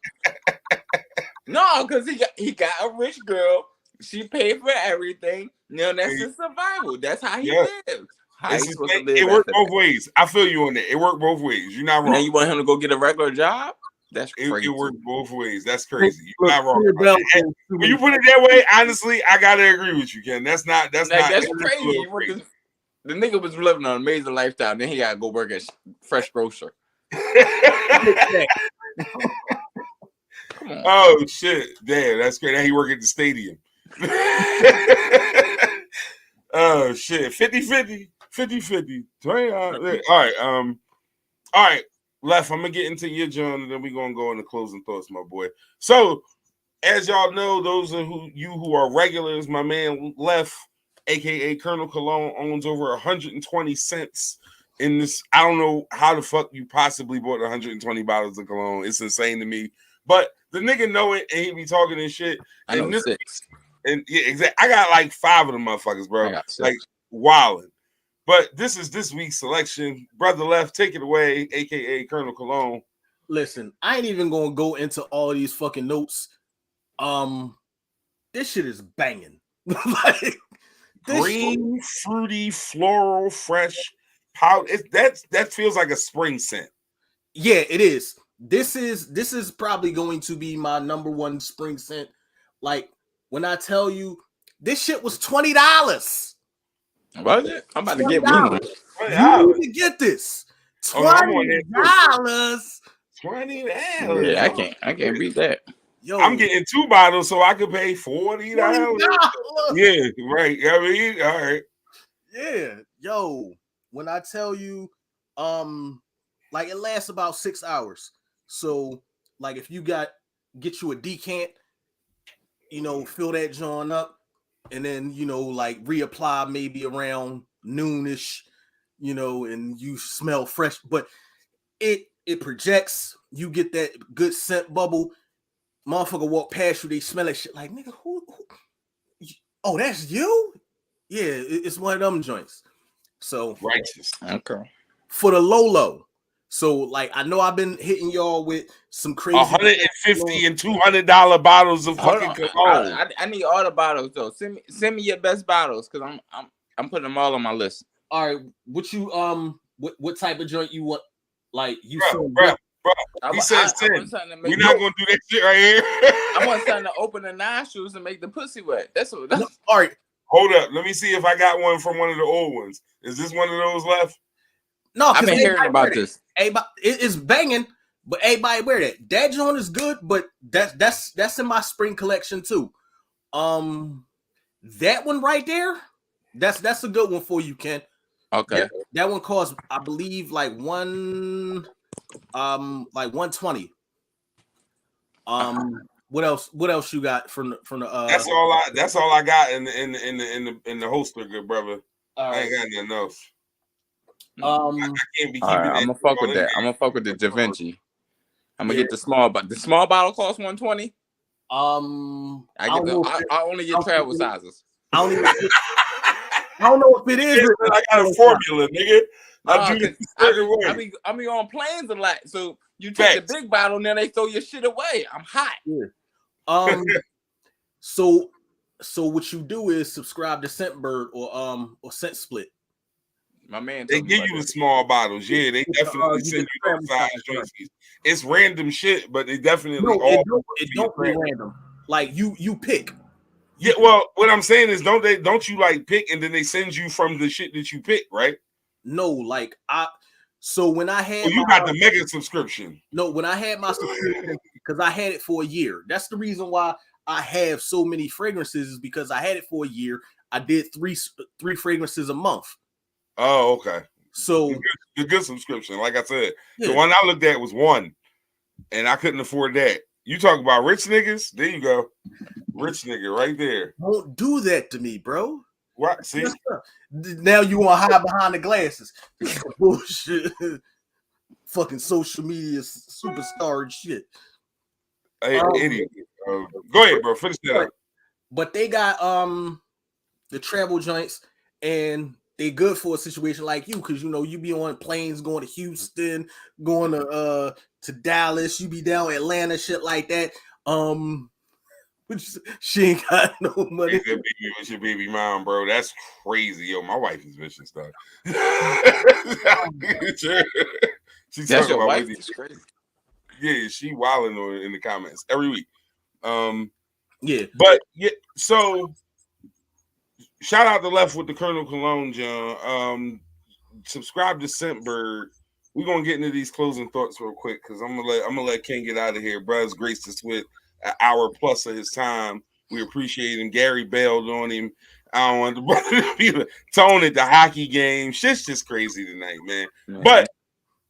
No, because he got a rich girl. She paid for everything. That's his survival. That's how he lives. It worked both ways. I feel you on that. It worked both ways. You're not wrong. Now you want him to go get a regular job? That's crazy. It worked both ways. That's crazy. You're not wrong. When you put it that way, honestly, I gotta agree with you, Ken. That's crazy. The nigga was living an amazing lifestyle. Then he gotta go work at Fresh Grocer. Come on. Oh shit! Damn, that's great. Now he work at the stadium. Oh shit! 50-50. 50-50. All right. Left, I'm gonna get into your journal, and then we're gonna go into closing thoughts, my boy. So, as y'all know, those are who are regulars, my man Left, aka Colonel Cologne, owns over 120 cents in this. I don't know how the fuck you possibly bought 120 bottles of cologne. It's insane to me. But the nigga know it, and he be talking this shit. I know 6. And yeah, exactly. I got like 5 of them motherfuckers, bro. Like wilding. But this is this week's selection. Brother Left, take it away, aka Colonel Cologne. Listen, I ain't even gonna go into all these fucking notes. This shit is banging. Like green, fruity, floral, fresh, powder. That feels like a spring scent. Yeah, it is. This is probably going to be my number one spring scent. Like when I tell you this shit was $20. Was it? I'm about to get me one. You need to get this. Oh, no, I'm on $20. $20. Yeah, I can't beat that. Yo, I'm getting 2 bottles, so I could pay $40. Yeah, right. I mean, all right. Yeah, yo. When I tell you, like it lasts about 6 hours. So, like, if you get you a decant, fill that joint up, and then like reapply maybe around noonish, and you smell fresh. But it projects. You get that good scent bubble. Motherfucker walk past you, they smell that shit like, nigga, who oh, that's you? Yeah, it's one of them joints. So righteous. Okay. For the low. So like I know I've been hitting y'all with some crazy $150 and $200 bottles of fucking cologne. I need all the bottles though. Send me your best bottles because I'm putting them all on my list. All right, what you what type of joint you want? Like you bro. He says 10. We're not gonna do that shit right here. I want something to open the nostrils and make the pussy wet. That's what. All right. Hold up. Let me see if I got one from one of the old ones. Is this one of those left? No, I've been hearing about this. It's banging, but everybody wear that. That joint is good, but that's in my spring collection too. That one right there, that's a good one for you, Ken. Okay. That one costs, I believe, like 120. What else you got from the That's all I got in the holster, good brother. I ain't got nothing else. I can't be keeping right, I'm gonna fuck with that. I'm gonna fuck with the Da Vinci. I'm gonna get the small, but the small bottle costs 120. I only get travel sizes. I don't know if it is. I got a formula, nigga. I do this certain way. I be on planes a lot, so you take the big bottle and then they throw your shit away. I'm hot. Yeah. So what you do is subscribe to Scentbird or Scent Split. My man, they give you the small bottles. Yeah, they definitely send you those size joints. It's random shit, but they definitely it don't be random. Like you pick. Yeah, well, what I'm saying is, don't you like pick and then they send you from the shit that you pick, right? No, like so when I had you got the mega subscription. No, when I had my subscription, because I had it for a year. That's the reason why I have so many fragrances, is because I had it for a year. I did three fragrances a month. Oh, okay. So the good subscription, like I said, the one I looked at was one, and I couldn't afford that. You talk about rich niggas? There you go, rich nigga right there. Don't do that to me, bro. What? See, now you want to hide behind the glasses? Bullshit. Fucking social media superstar and shit. Hey, idiot. Go ahead, bro. Finish that up. But they got the travel joints, and they good for a situation like you, because you be on planes going to Houston, going to Dallas, you be down Atlanta, shit like that. She ain't got no money. With your baby mom, bro. That's crazy. Yo, my wife is missing stuff. She's That's talking your about wife? It's crazy. Yeah, she wilding in the comments every week. Yeah. But yeah, so shout out to Left with the Colonel Cologne, John. Subscribe to Scentbird. We're gonna get into these closing thoughts real quick because I'm gonna let Ken get out of here. Bruh's graced us with an hour plus of his time. We appreciate him. Gary bailed on him. I don't want the brother to be Tone at the hockey game. Shit's just crazy tonight, man. But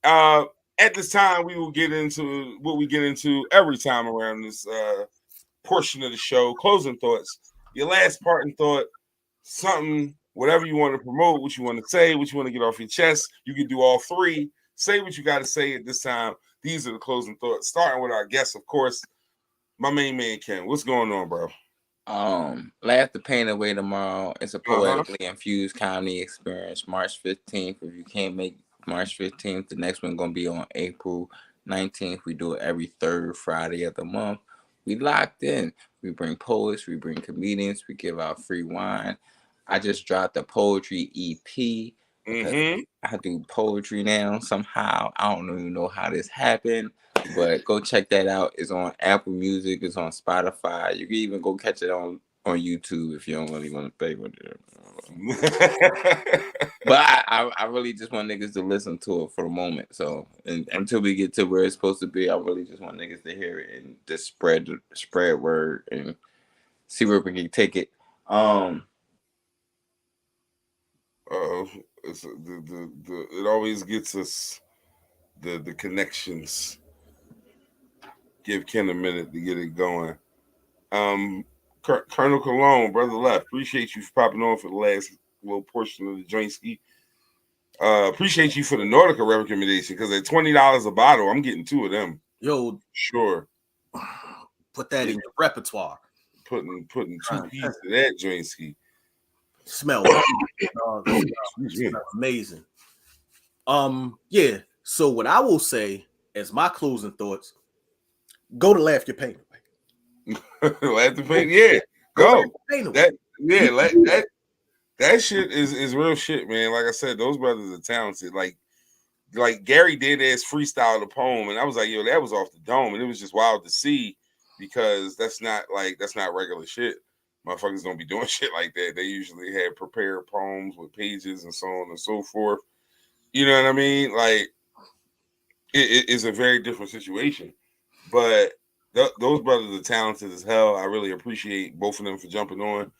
at this time, we will get into what we get into every time around this portion of the show. Closing thoughts. Your last parting thought, something, whatever you want to promote, what you want to say, what you want to get off your chest. You can do all three. Say what you got to say at this time. These are the closing thoughts. Starting with our guest, of course, my main man, Ken. What's going on, bro? Laugh the Pain Away tomorrow. It's a poetically infused comedy experience. March 15th. If you can't make March 15th, the next one going to be on April 19th. We do it every third Friday of the month. We locked in. We bring poets, we bring comedians, we give out free wine. I just dropped a poetry EP. I do poetry now somehow. I don't even know how this happened, but go check that out. It's on Apple Music. It's on Spotify. You can even go catch it on YouTube if you don't really want to pay with it. But I really just want niggas to listen to it for the moment. So until we get to where it's supposed to be, I really just want niggas to hear it and just spread word and see where we can take it. It's it always gets us the connections. Give Ken a minute to get it going. Colonel Cologne, brother left. Appreciate you for popping on for the last little portion of the joint ski. Appreciate you for the Nordica recommendation because at $20 a bottle, I'm getting 2 of them. Yo, sure. Put that in your repertoire. Putting 2 pieces of that joint ski. Smell amazing. Yeah. So what I will say as my closing thoughts, go to Laugh Your Pain Away. Laugh Your Pain, yeah. Go. That shit is real shit, man. Like I said, those brothers are talented. Like Gary did as freestyle the poem, and I was like, yo, that was off the dome, and it was just wild to see because that's not regular shit. Motherfuckers don't be doing shit like that. They usually have prepared poems with pages and so on and so forth. You know what I mean? Like it is a very different situation, but those brothers are talented as hell. I really appreciate both of them for jumping on,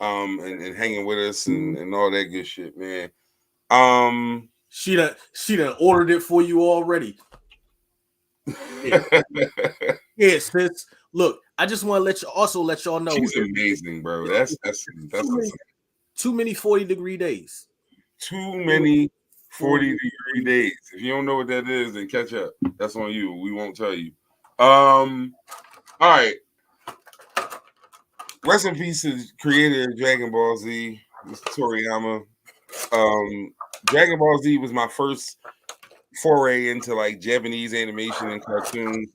and hanging with us and all that good shit, man. She done ordered it for you already. Yeah, sis. Look, I just want to let y'all know she's amazing, bro. That's too many 40-degree days. Too many 40-degree days. If you don't know what that is, then catch up. That's on you. We won't tell you. All right. Rest in peace to creator of Dragon Ball Z, Mr. Toriyama. Dragon Ball Z was my first foray into like Japanese animation and cartoons.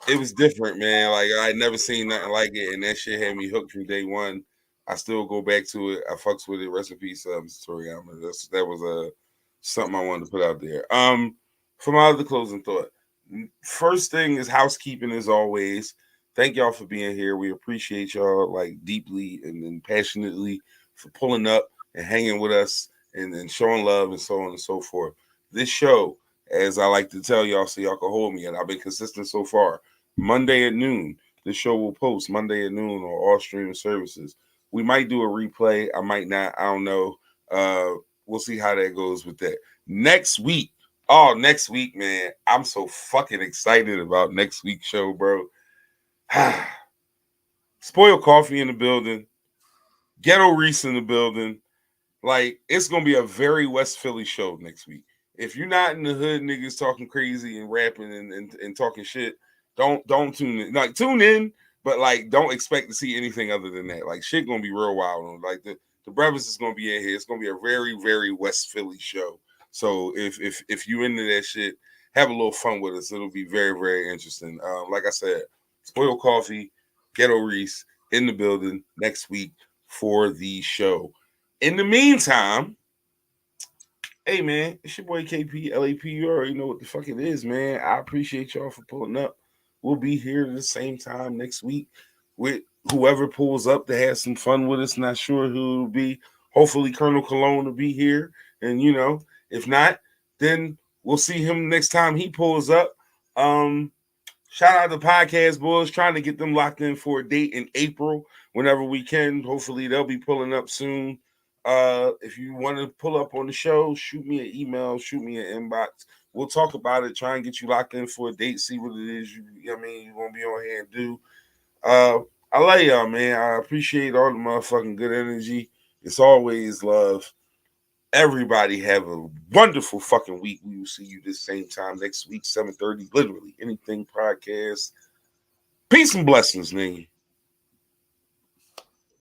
It was different, man. Like I'd never seen nothing like it, and that shit had me hooked from day one. I still go back to it. I fucks with it. Rest in peace, Mr. Toriyama. That was something I wanted to put out there. For my other closing thought, first thing is housekeeping as always. Thank y'all for being here. We appreciate y'all like deeply and passionately for pulling up and hanging with us and showing love and so on and so forth. This show, as I like to tell y'all so y'all can hold me, and I've been consistent so far, Monday at noon. This show will post Monday at noon on all streaming services. We might do a replay. I might not. I don't know. We'll see how that goes with that. Next week, man. I'm so fucking excited about next week's show, bro. Spoiled Coffee in the building. Ghetto Reese in the building. Like, it's going to be a very West Philly show next week. If you're not in the hood, niggas talking crazy and rapping and talking shit, don't tune in. Like, tune in, but, like, don't expect to see anything other than that. Like, shit going to be real wild. Like, the brothers is going to be in here. It's going to be a very, very West Philly show. So if you into that shit, have a little fun with us. It'll be very, very interesting. Like I said, Spoiled Coffee, Ghetto Reese in the building next week for the show. In the meantime, hey man, it's your boy KP, LAP. You already know what the fuck it is, man. I appreciate y'all for pulling up. We'll be here at the same time next week with whoever pulls up to have some fun with us. Not sure who it'll be. Hopefully Colonel Cologne will be here. And if not, then we'll see him next time he pulls up. Shout out to Podcast Boys, trying to get them locked in for a date in April whenever we can. Hopefully they'll be pulling up soon. If you want to pull up on the show, shoot me an email, shoot me an inbox. We'll talk about it, try and get you locked in for a date, see what it is you want to be on here and do. I love y'all, man. I appreciate all the motherfucking good energy. It's always love. Everybody have a wonderful fucking week. We will see you this same time next week, 7:30. Literally anything podcast. Peace and blessings, nigga.